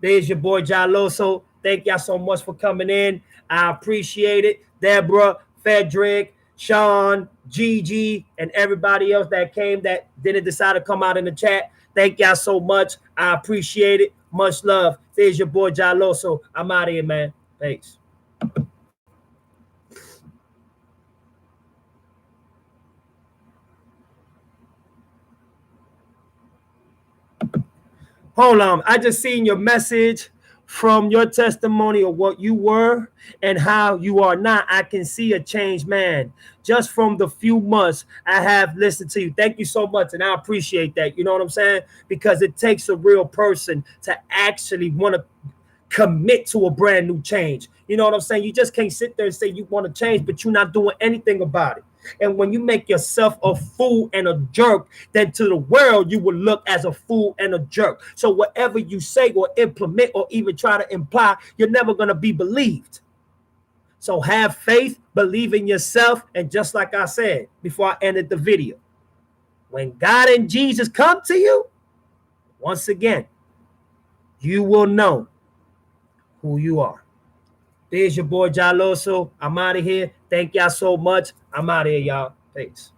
There's your boy Jaloso. Thank y'all so much for coming in. I appreciate it. Deborah, Frederick, Sean, Gigi, and everybody else that came that didn't decide to come out in the chat. Thank y'all so much. I appreciate it. Much love. There's your boy Jaloso. I'm out of here, man. Thanks. Hold on. I just seen your message from your testimony of what you were and how you are now. I can see a change, man. Just from the few months I have listened to you. Thank you so much. And I appreciate that. You know what I'm saying? Because it takes a real person to actually want to commit to a brand new change. You know what I'm saying? You just can't sit there and say you want to change, but you're not doing anything about it. And when you make yourself a fool and a jerk, then to the world, you will look as a fool and a jerk. So whatever you say or implement or even try to imply, you're never going to be believed. So have faith, believe in yourself. And just like I said before I ended the video, when God and Jesus come to you, once again, you will know who you are. There's your boy Jaloso. I'm out of here. Thank y'all so much. I'm out of here, y'all. Thanks.